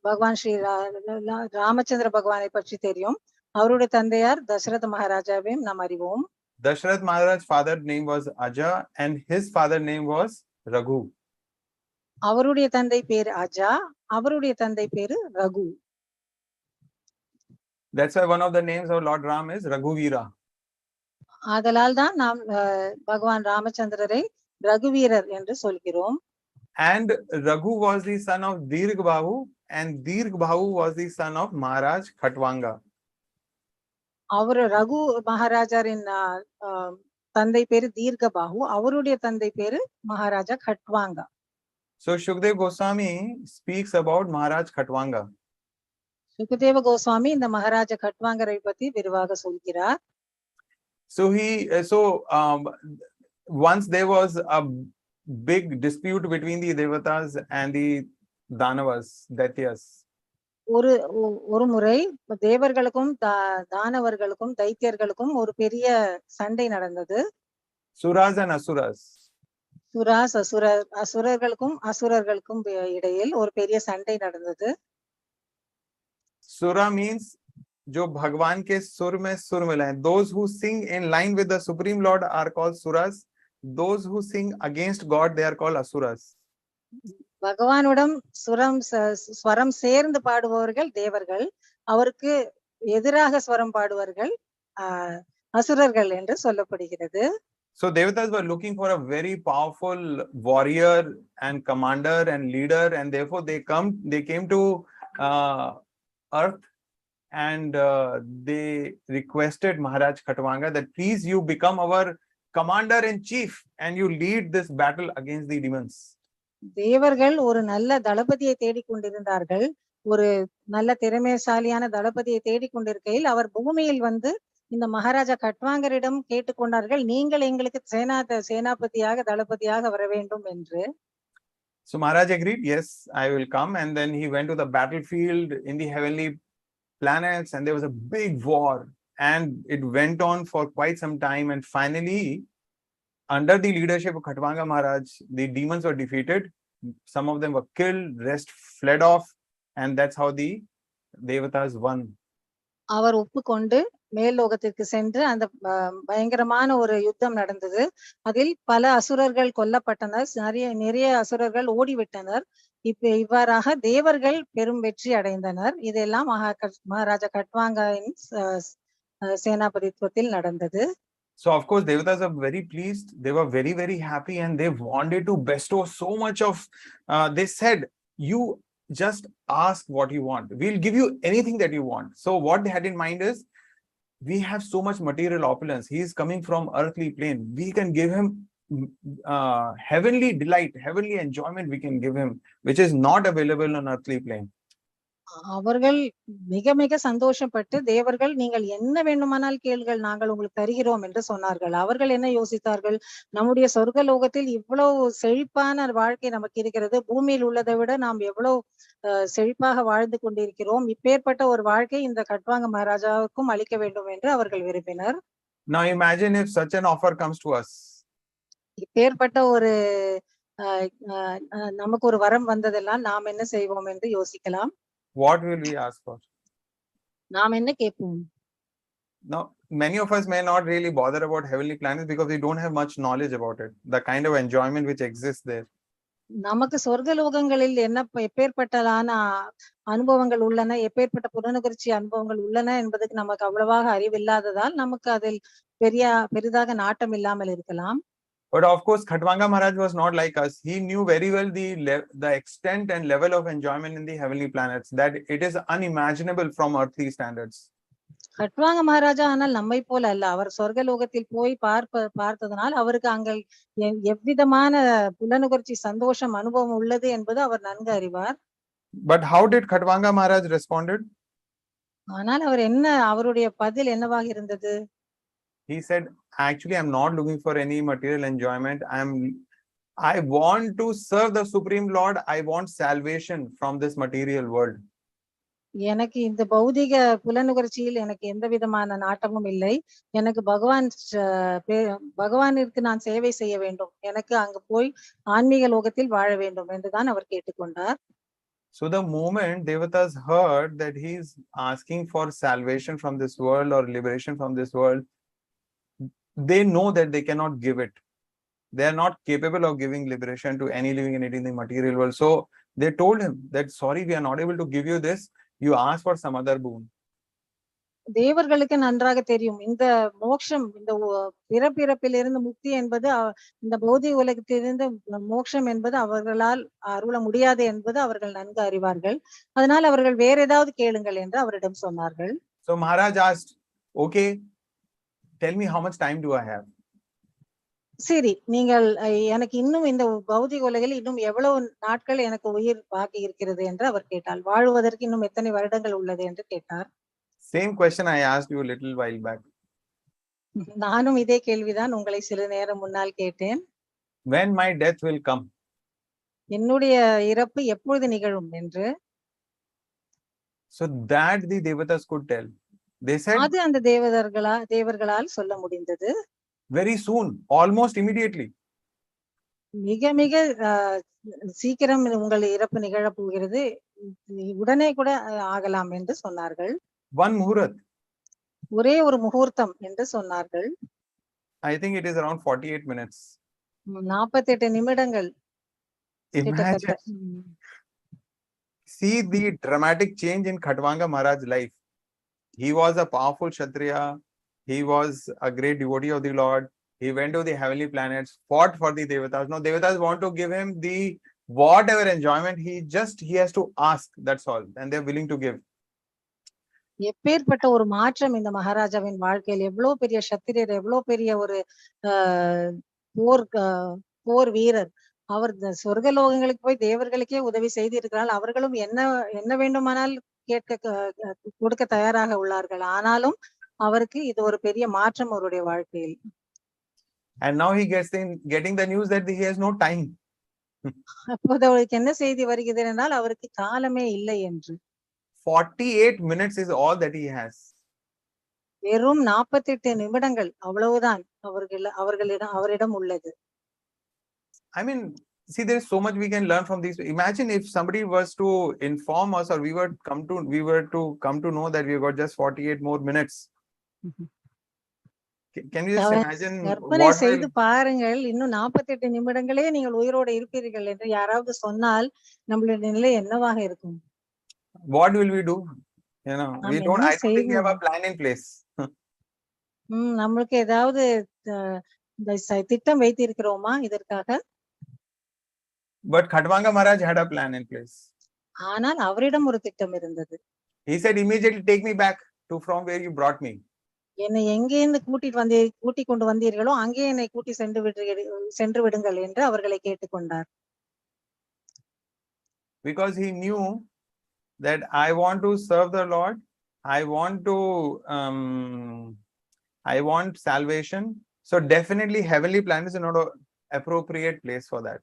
பகவான் ஸ்ரீ ராமச்சந்திர பகவானை பற்றி தெரியும். அவருடைய தந்தையார் தசரத மகாராஜாவையும் நாம் அறிவோம். Dashrath Maharaj's father name was Aja and his father name was Raghu. அவருடைய தந்தை பேரு அஜா, அவருடைய தந்தை பேரு Raghu. That's why one of the names of Lord Ram is Raghuvira. ஆதலால் தான் நாம் பகவான் ராமச்சந்திரரை ரகுவீரர் என்று சொல்கிறோம். And Raghu was the son of Dirghabahu and Dirghabahu was the son of Maharaj Khatwanga. அவர் ரகு மகாராஜரின் தந்தை பேரு தீர்கபாகு, அவருடைய தந்தை பேரு Maharaja கட்வாங்கா. So Shukdev Goswami speaks about Maharaj Khatwanga. Sukadeva Goswami இந்த மகாராஜா கட்வாங்கரை பத்தி விரிவாக சொல்கிறார். So once there was a big dispute between the devatas and the danavas, daityas. ஒரு முறை தேவர்களுக்கும் தானவர்களுக்கும் தைத்தியர்களுக்கும் ஒரு பெரிய சண்டை நடந்தது. Suras and asuras. சுராஸ் அசுரர்களுக்கும் அசுரர்களுக்கும் இடையில் ஒரு பெரிய சண்டை நடந்தது. Sura means जो भगवान के सुर में सुर मिलाए. Those who sing in line with the Supreme Lord are called suras. Those who sing against God, they are called asuras. பகவானுடன் ஸ்வரம் சேர்ந்து பாடுபவர்கள் தேவர்கள், அவருக்கு எதிராக ஸ்வரம் பாடுவர்கள் அசுரர்கள் என்று சொல்லப்படுகிறது. So devatas were looking for a very powerful warrior and commander and leader, and therefore they came to earth and they requested Maharaj Khatwanga that please you become our commander in chief and you lead this battle against the demons. தேவர்கள் ஒரு நல்ல தளபதியை தேடிக்கொண்டிருந்தார்கள். ஒரு நல்ல திறமைசாலியான தளபதியை தேடிக்கொண்டிருக்கையில் அவர் பூமியில் வந்து இந்த மகாராஜா கட்வாங்கரிடம் கேட்டுக்கொண்டார்கள், நீங்கள் எங்களுக்கு சேனாபதியாக தளபதியாக வர வேண்டும் என்று. So Maharaj agreed, yes, I will come. And then he went to the battlefield in the heavenly planets and there was a big war and it went on for quite some time, and finally under the leadership of Khatwanga Maharaj, the demons were defeated. Some of them were killed, rest fled off, and that's how the devatas won. அவர் ஒப்புக்கொண்டு மேல் லோகத்திற்கு சென்று அந்த பயங்கரமான ஒரு யுத்தம் நடந்தது. அதில் பல அசுரர்கள் கொல்லப்பட்டனர், நிறைய அசுரர்கள் ஓடிவிட்டனர். இவ்வாறாக தேவர்கள் பெரும் வெற்றி அடைந்தனர். இதெல்லாம் மகாராஜா கட்வாங்கின் சேனாபதித்துவத்தில் நடந்தது. So of course devatas are very pleased. They were very, very happy and they wanted to bestow so much of, they said, you just ask what you want. We'll give you anything that you want. So what they had in mind is, we have so much material opulence. He is coming from earthly plane. We can give him heavenly delight, heavenly enjoyment we can give him, which is not available on earthly plane. அவர்கள் மிக மிக சந்தோஷப்பட்டு தேவர்கள் நீங்கள் என்ன வேண்டுமானால் கேளுங்கள் நாங்கள் உங்களுக்கு தருகிறோம் என்று சொன்னார்கள். அவர்கள் என்ன யோசித்தார்கள், நம்முடைய சொர்க்க லோகத்தில் இவ்வளவு செழிப்பான வாழ்க்கை நமக்கு இருக்கிறது, பூமியில் உள்ளதை விட நாம் எவ்வளவு செழிப்பாக வாழ்ந்து கொண்டிருக்கிறோம், இப்பேற்பட்ட ஒரு வாழ்க்கை இந்த கட்வாங்க மகாராஜாவுக்கும் அளிக்க வேண்டும் என்று அவர்கள் விரும்பினர். Now imagine if such an offer comes to us. இப்பேற்பட்ட ஒரு நமக்கு ஒரு வரம் வந்ததெல்லாம் நாம் என்ன செய்வோம் என்று யோசிக்கலாம். What will we ask for? நாம் என்ன கேட்போம்? Now, many of us may not really bother about heavenly planets because we don't have much knowledge about it, the kind of enjoyment which exists there. நமக்கு சொர்க்க லோகங்களில் என்ன எப்பேற்பட்டதான அனுபவங்கள் உள்ளன, எப்பேற்பட்ட புலனுகர்ச்சி அனுபவங்கள் உள்ளன என்பதுக்கு நமக்கு அவ்வளவாக அறிவில்லாததால் நமக்கு அதில் பெரிதாக நாட்டம் இல்லாமல் இருக்கலாம். But of course, Khatvanga Maharaj was not like us. He knew very well the extent and level of enjoyment in the heavenly planets, that it is unimaginable from earthly standards. கட்வாங்க Maharaja ஆனால் நம்மை போல அல்ல. அவர் சொர்க்க லோகத்தில் போய் பார்த்ததனால் அவருக்கு அங்கே எவ்விதமான புலனுகர்ச்சி சந்தோஷம் அனுபவம் உள்ளது என்பது அவர் நன்கு அறிவார். But how did Khatvanga Maharaj responded? ஆனால் அவர் அவருடைய பதில் என்னவாக இருந்தது? He said, actually, I'm not looking for any material enjoyment. I want to serve the Supreme Lord. I want salvation from this material world. எனக்கு இந்த பௌதிக புலனுகர்ச்சியில் எனக்கு எந்த விதமான நாட்டமும் இல்லை. எனக்கு பகவானிற்கு நான் சேவை செய்ய வேண்டும், எனக்கு அங்கு போய் ஆன்மீக லோகத்தில் வாழ வேண்டும் என்றுதான் அவர் கேட்டுக்கொண்டார். So the moment devatas heard that he is asking for salvation from this world or liberation from this world, they know that they cannot give it. They are not capable of giving liberation to any living entity in the material world. So they told him that, sorry, we are not able to give you this. You ask for some other boon. தேவர்களுக்கு நன்றாக தெரியும், இந்த மோட்சம், இந்த பிறப்பிறப்பிலிருந்து முக்தி என்பது, இந்த பௌதிக உலகத்திலிருந்து மோட்சம் என்பது அவர்களால் அருள முடியாது என்பது அவர்கள் நன்கு அறிவார்கள். அதனால் அவர்கள் வேற ஏதாவது கேளுங்கள் என்று அவரிடம் சொன்னார்கள். So Maharaj asked, okay, tell me how much time do I have? சரி, நீங்கள் எனக்கு இன்னும் இந்த பௌதிக உலகில் இன்னும் எவ்வளவு நாட்கள் எனக்கு உயிர் பாக்கி இருக்கிறது என்று அவர் கேட்டார். வாழ்வதற்கு இன்னும் எத்தனை வருடங்கள் உள்ளது என்று கேட்டார். Same question I asked you a little while back. நானும் இதே கேள்விதான் உங்களை சில நேரம் முன்னால் கேட்டேன். When my death will come? என்னுடைய இறப்பு எப்பொழுது நிகழும் என்று. So that the devatas could tell. They said, அது அந்த தேவர்களால் சொல்ல முடிந்தது. very soon, almost immediately. மிக மிக சீக்கிரம் உங்கள் இறப்பு நிகழப் போகிறது, உடனே கூட ஆகலாம் என்று சொன்னார்கள். One muhurat. ஒரே ஒரு முகூர்த்தம் என்று சொன்னார்கள். I think it is around 48 minutes. 48 நிமிடங்கள். Imagine. See the dramatic change in Khatvanga Maharaj's life. He was a powerful Kshatriya. He was a great devotee of the Lord. He went to the heavenly planets, fought for the devatas. Now devatas want to give him the whatever enjoyment. He has to ask. That's all, and they're willing to give. எப்பேற்பட்ட ஒரு மாற்றம் இந்த மகாராஜாவின் வாழ்க்கையில்! எவ்வளவு பெரிய சத்திரியர், எவ்வளவு பெரிய ஒரு போர் வீரர்! அவர் சொர்க்க லோகங்களுக்கு போய் தேவர்களுக்கே உதவி செய்திருக்கிறார். அவர்களும் என்ன வேண்டுமானால் கொடுக்க தயாராக உள்ளார்கள். ஆனாலும் அவருக்கு இது ஒரு பெரிய மாற்றம் அவருடைய வாழ்க்கையில். And now he getting the news that he has no time. அப்போது அவருக்கு என்ன செய்தி வருகிறது என்றால், அவருக்கு காலமே இல்லை என்று. 48 minutes is all that he has. வெறும் 48 நிமிடங்கள், அவ்வளவுதான் அவரிடம் உள்ளது. I mean, see, there is so much we can learn from these. Imagine if somebody was to inform us, or we were to come to know that we got just 48 more minutes. Can you just imagine? கற்பனை செய்து பாருங்கள், இன்னும் 48 நிமிடங்களே நீங்கள் உயிரோடு இருப்பீர்கள் என்று யாராவது சொன்னால் நம்மளுடைய நிலை என்னவாக இருக்கும்? What will we do? You know, I don't think we have a plan in place. நம்மளுக்கு ஏதாவது திட்டம் வைத்து இருக்கிறோமா இதற்காக? But Khatvanga Maharaj had a plan in place. ஆனால் அவரிடம் ஒரு திட்டம் இருந்தது. He said, immediately take me back to from where you brought me. என்னை எங்கேருந்து கூட்டி கொண்டு வந்தீர்களோ அங்கே என்னை கூட்டி சென்று விடுங்கள் என்று அவர்களை கேட்டுக்கொண்டார். Because he knew that I want to serve the Lord, I want salvation. So definitely heavenly planet is not an appropriate place for that.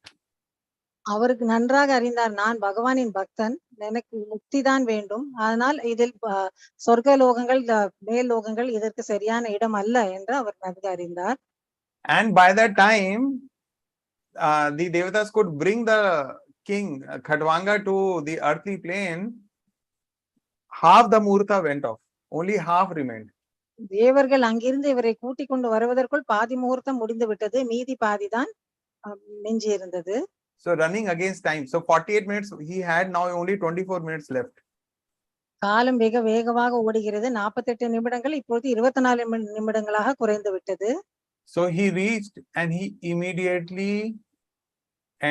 அவருக்கு நன்றாக அறிந்தார், நான் பகவானின் பக்தன், எனக்கு முக்தி தான் வேண்டும், ஆனால் இதில் சொர்க்க லோகங்கள் மேல் லோகங்கள் இதற்கு சரியான இடம் அல்ல என்று அவர் நன்கு அறிந்தார். And by that time the devatas could bring the king Khatvanga to the earthly plane. Half the muhurta went off, only half remained. தேவர்கள் அங்கிருந்து இவரை கூட்டிக் கொண்டு வருவதற்குள் பாதி முகூர்த்தம் முடிந்து விட்டது, மீதி பாதி தான் மிஞ்சி இருந்தது. So running against time, so 48 minutes he had, now only 24 minutes left. காலம் மிக வேகமாக ஓடுகிறது, 48 நிமிடங்கள் இப்போது 24 நிமிடங்களாக குறைந்து விட்டது. So he reached and he immediately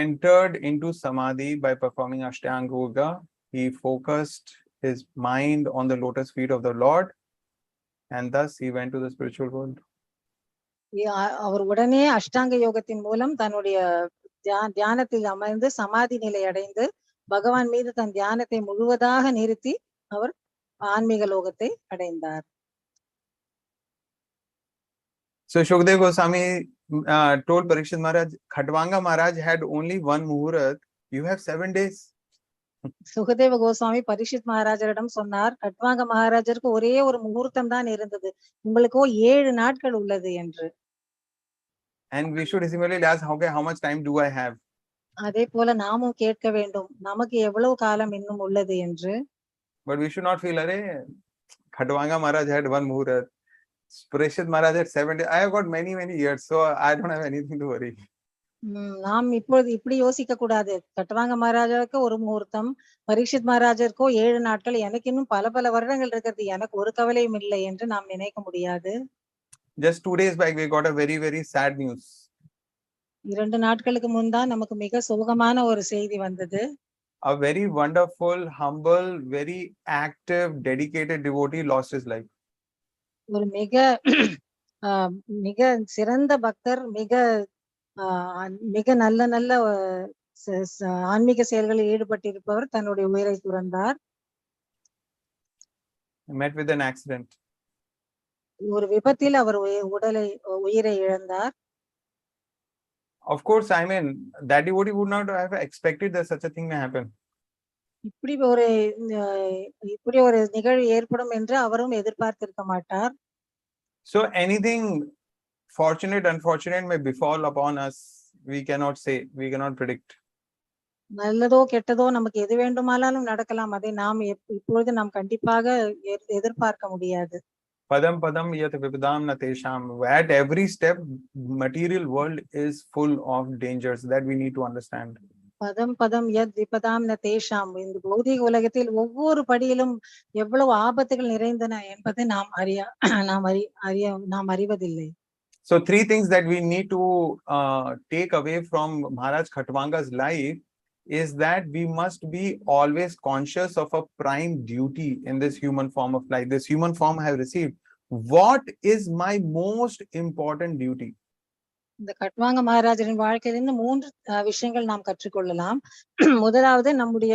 entered into samadhi by performing ashtanga yoga. He focused his mind on the lotus feet of the Lord, and thus he went to the spiritual world. அவர் உடனே அஷ்டாங்க யோகத்தின் மூலம் தன்னுடைய தியானத்தில் அமர்ந்து சமாதி நிலை அடைந்து பகவான் மீது தன் தியானத்தை முழுவதாக நிறுத்தி அவர் ஆன்மீக லோகத்தை அடைந்தார். So Shukdev Goswami told Parikshit Maharaj, Khatvanga Maharaj had only one muhurat, you have 7 days. Sukadeva Goswami Parikshit மகாராஜரிடம் சொன்னார், கட்வாங்க மகாராஜருக்கு ஒரே ஒரு முகூர்த்தம் தான் இருந்தது, உங்களுக்கோ 7 நாட்கள் உள்ளது என்று. And we should similarly ask, okay, how much time do I have? அதே போல நாமும் கேட்க வேண்டும், நமக்கு எவ்வளவு காலம் இன்னும் உள்ளது என்று. But we should not feel, arey, Khatvanga Maharaj had one muhurat, Parikshit Maharaj had 7 days. I have got many years, so I don't have anything to worry. நாம் இப்பொழுது இப்படி யோசிக்க கூடாது, கட்வாங்க மகாராஜாவுக்கு ஒரு முகூர்த்தம், பரீட்சித் மகாராஜருக்கோ 7 நாட்கள், எனக்கு இன்னும் பல வருடங்கள் இருக்கிறது, எனக்கு ஒரு கவலையும் இல்லை என்று நாம் நினைக்க முடியாது. Just 2 days back we got a very sad news. 2 நாட்களுக்கு முன் தான் நமக்கு மிக சோகமான ஒரு செய்தி வந்தது. A very wonderful, humble, very active, dedicated devotee lost his life. ஒரு மிக சிறந்த பக்தர், மிக நல்ல ஆன்மீக செயல்களில் ஈடுபட்டிருப்பவர் தன்னுடைய உயிரை துறந்தார். Met with an accident. ஒரு விபத்தில் அவர் உயிரை இழந்தார். Of course, I mean, that devotee would not have expected that such a thing may happen. இப்படி ஒரு நிகழ்வு ஏற்படும் என்று அவரும் எதிர்பார்த்திருக்க மாட்டார். So anything fortunate, unfortunate may befall upon us. We cannot say, we cannot predict. நல்லதோ கெட்டதோ நமக்கு எது வேண்டுமானாலும் நடக்கலாம், அதை நாம் இப்பொழுது நாம் கண்டிப்பாக எதிர்பார்க்க முடியாது. Padam padam yat vipadam na tesham. At every step, material world is full of dangers that we need to understand. பதம் பதம் யத் விபதாம் ந தேஷாம். இந்த பௌதிக உலகத்தில் ஒவ்வொரு படியிலும் எவ்வளவு ஆபத்துகள் நிறைந்தன என்பதை நாம் அறிவதில்லை. So 3 things that we need to take away from Maharaj Khatvanga's life is that we must be always conscious of a prime duty in this human form of life. This human form I have received. What is my most important duty? இந்த கட்வாங்க மகாராஜரின் வாழ்க்கையிலிருந்து 3 விஷயங்கள் நாம் கற்றுக்கொள்ளலாம். முதலாவது, நம்முடைய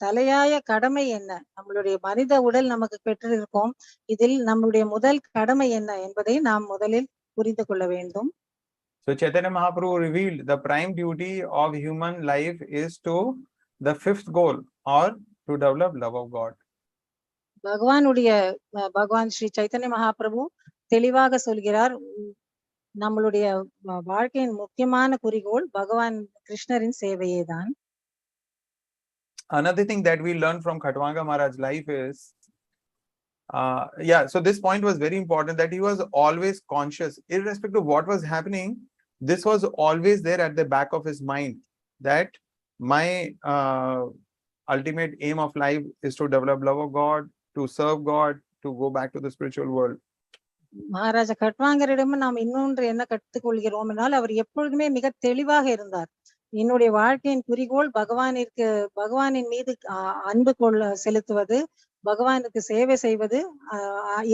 தலையாய கடமை என்ன, நம்மளுடைய மனித உடல் நமக்கு பெற்றிருக்கோம், இதில் நம்முடைய முதல் கடமை என்ன என்பதை நாம் முதலில் புரிந்து கொள்ள வேண்டும். So Chaitanya Mahaprabhu revealed the prime duty of human life is to the 5th goal, or to develop love of God. பகவான் ஸ்ரீ சைத்தன்ய மகாபிரபு தெளிவாக சொல்கிறார், நம்மளுடைய வாழ்க்கையின் முக்கியமான குறிக்கோள் பகவான் கிருஷ்ணரின் சேவையே தான். Another thing that we learn from Khatvanga Maharaj's life is, so this point was very important, that he was always conscious, irrespective of what was happening. This was always there at the back of his mind, that my ultimate aim of life is to develop love of God, to serve God, to go back to the spiritual world. Maharaja கட்வாங்கரிடம் நாம் இன்னொன்று என்ன கற்றுக்கொள்கிறோம் என்றால், அவர் எப்பொழுதுமே மிக தெளிவாக இருந்தார். என்னுடைய வாழ்க்கையின் குறிக்கோள் பகவானின் மீது அன்பு செலுத்துவது, பகவானுக்கு சேவை செய்வது,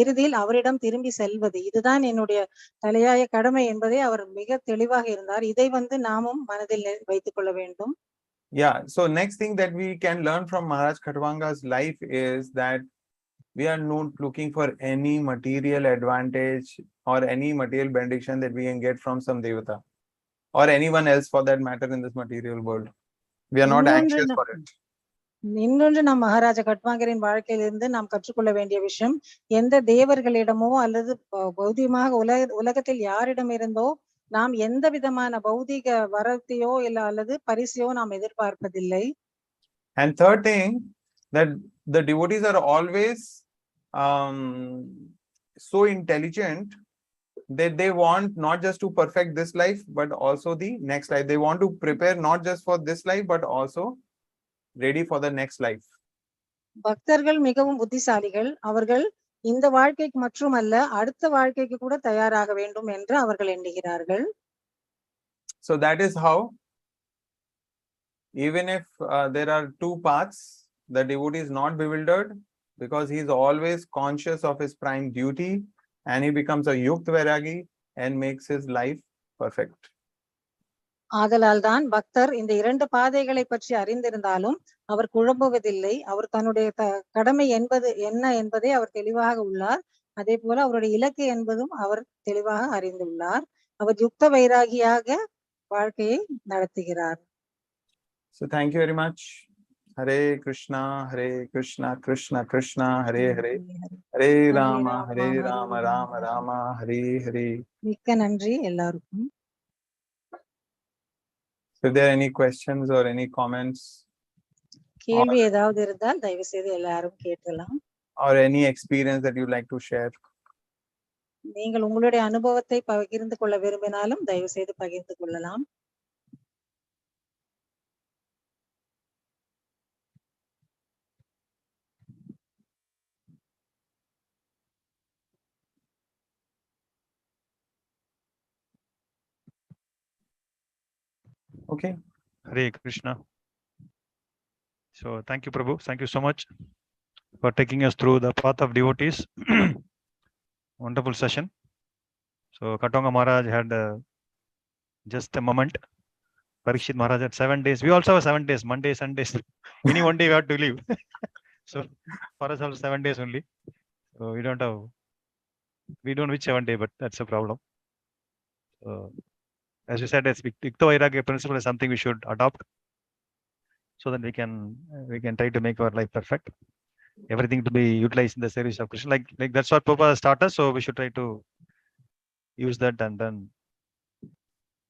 இறுதியில் அவரிடம் திரும்பி செல்வது, இதுதான் என்னுடைய தலையாய கடமை என்பதை அவர் மிக தெளிவாக இருந்தார். இதை நாமும் மனதில் வைத்துக் கொள்ள வேண்டும். Yeah, so next thing that we can learn from Maharaj Khatwanga's life is that we are not looking for any material advantage or any material benediction that we can get from some devata or anyone else for that matter in this material world. We are not anxious for it. இன்னொன்று நாம் மகாராஜா கட்வாங்கரின் வாழ்க்கையிலிருந்து நாம் கற்றுக்கொள்ள வேண்டிய விஷயம், எந்த தேவர்களிடமோ அல்லது பௌதிகமாக உலகத்தில் யாரிடம் இருந்தோ நாம் எந்த விதமான பௌதிக வரத்தையோ அல்லது பரிசையோ நாம் எதிர்பார்ப்பதில்லை. And third thing, that the devotees are always so intelligent that they want not just to perfect this life but also the next life. They want to prepare not just for this life but also ready for the next life. பக்தர்கள் மிகவும் புத்திசாலிகள். அவர்கள் இந்த வாழ்க்கைக்கு மட்டுமல்ல அடுத்த வாழ்க்கைக்கு கூட தயாராக வேண்டும் என்று அவர்கள் எண்ணுகிறார்கள். So that is how, even if there are two paths, the devotee is not bewildered because he is always conscious of his prime duty and he becomes a yukta vairagi and makes his life perfect. ஆதலால் தான் பக்தர் இந்த இரண்டு பாதைகளை பற்றி அறிந்திருந்தாலும் அவர் குழம்புவதில்லை. அவர் தன்னுடைய கடமை என்ன என்பதை அவர் தெளிவாக உள்ளார். அதே போல அவருடைய இலக்கு என்பதும் அவர் தெளிவாக அறிந்துள்ளார். அவர் யுக்த வைராகியாக வாழ்க்கையை நடத்துகிறார். So thank you very much. Hare Krishna Krishna Krishna Hare Hare, Hare Rama Rama Rama Hare Hare. மிக்க நன்றி எல்லாருக்கும். If there are any questions or any comments, கேள்வி ஏதாவது இருந்தால் தயவு செய்து எல்லாரும் கேட்கலாம். or any experience that you'd like to share, நீங்கள் உங்களுடைய அனுபவத்தை பகிர்ந்து கொள்ள விரும்பினாலும் தயவு செய்து பகிர்ந்து கொள்ளலாம். okay. Hare Krishna. So thank you, Prabhu. Thank you so much for taking us through the path of devotees. Wonderful session. So Khatwanga Maharaj had just a moment. Parikshit Maharaj had 7 days. We also have 7 days, Monday, Sundays. Any one day we have to leave. So for us, also 7 days only. So we don't reach 7 days, but that's a problem. So, as you said, yukta vairagya principle is something we should adopt, so that we can try to make our life perfect. Everything to be utilized in the service of Krishna. Like that's what Prabhupada started. So we should try to use that and then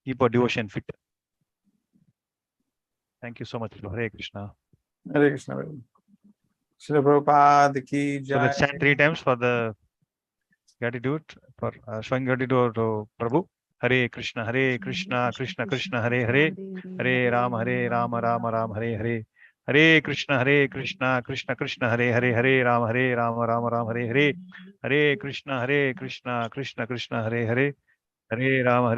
keep our devotion fit. Thank you so much. Hare Krishna. Hare Krishna. Srila Prabhupada ki jai. So let's chant 3 times for the gratitude, for showing gratitude to Prabhu. Hare Krishna Krishna Krishna Hare Hare, Hare Rama Rama Rama Hare Hare, Hare Krishna Krishna Krishna Hare Hare, Hare Rama Rama Hare Hare, Hare Krishna Krishna Krishna Hare Hare, Hare Rama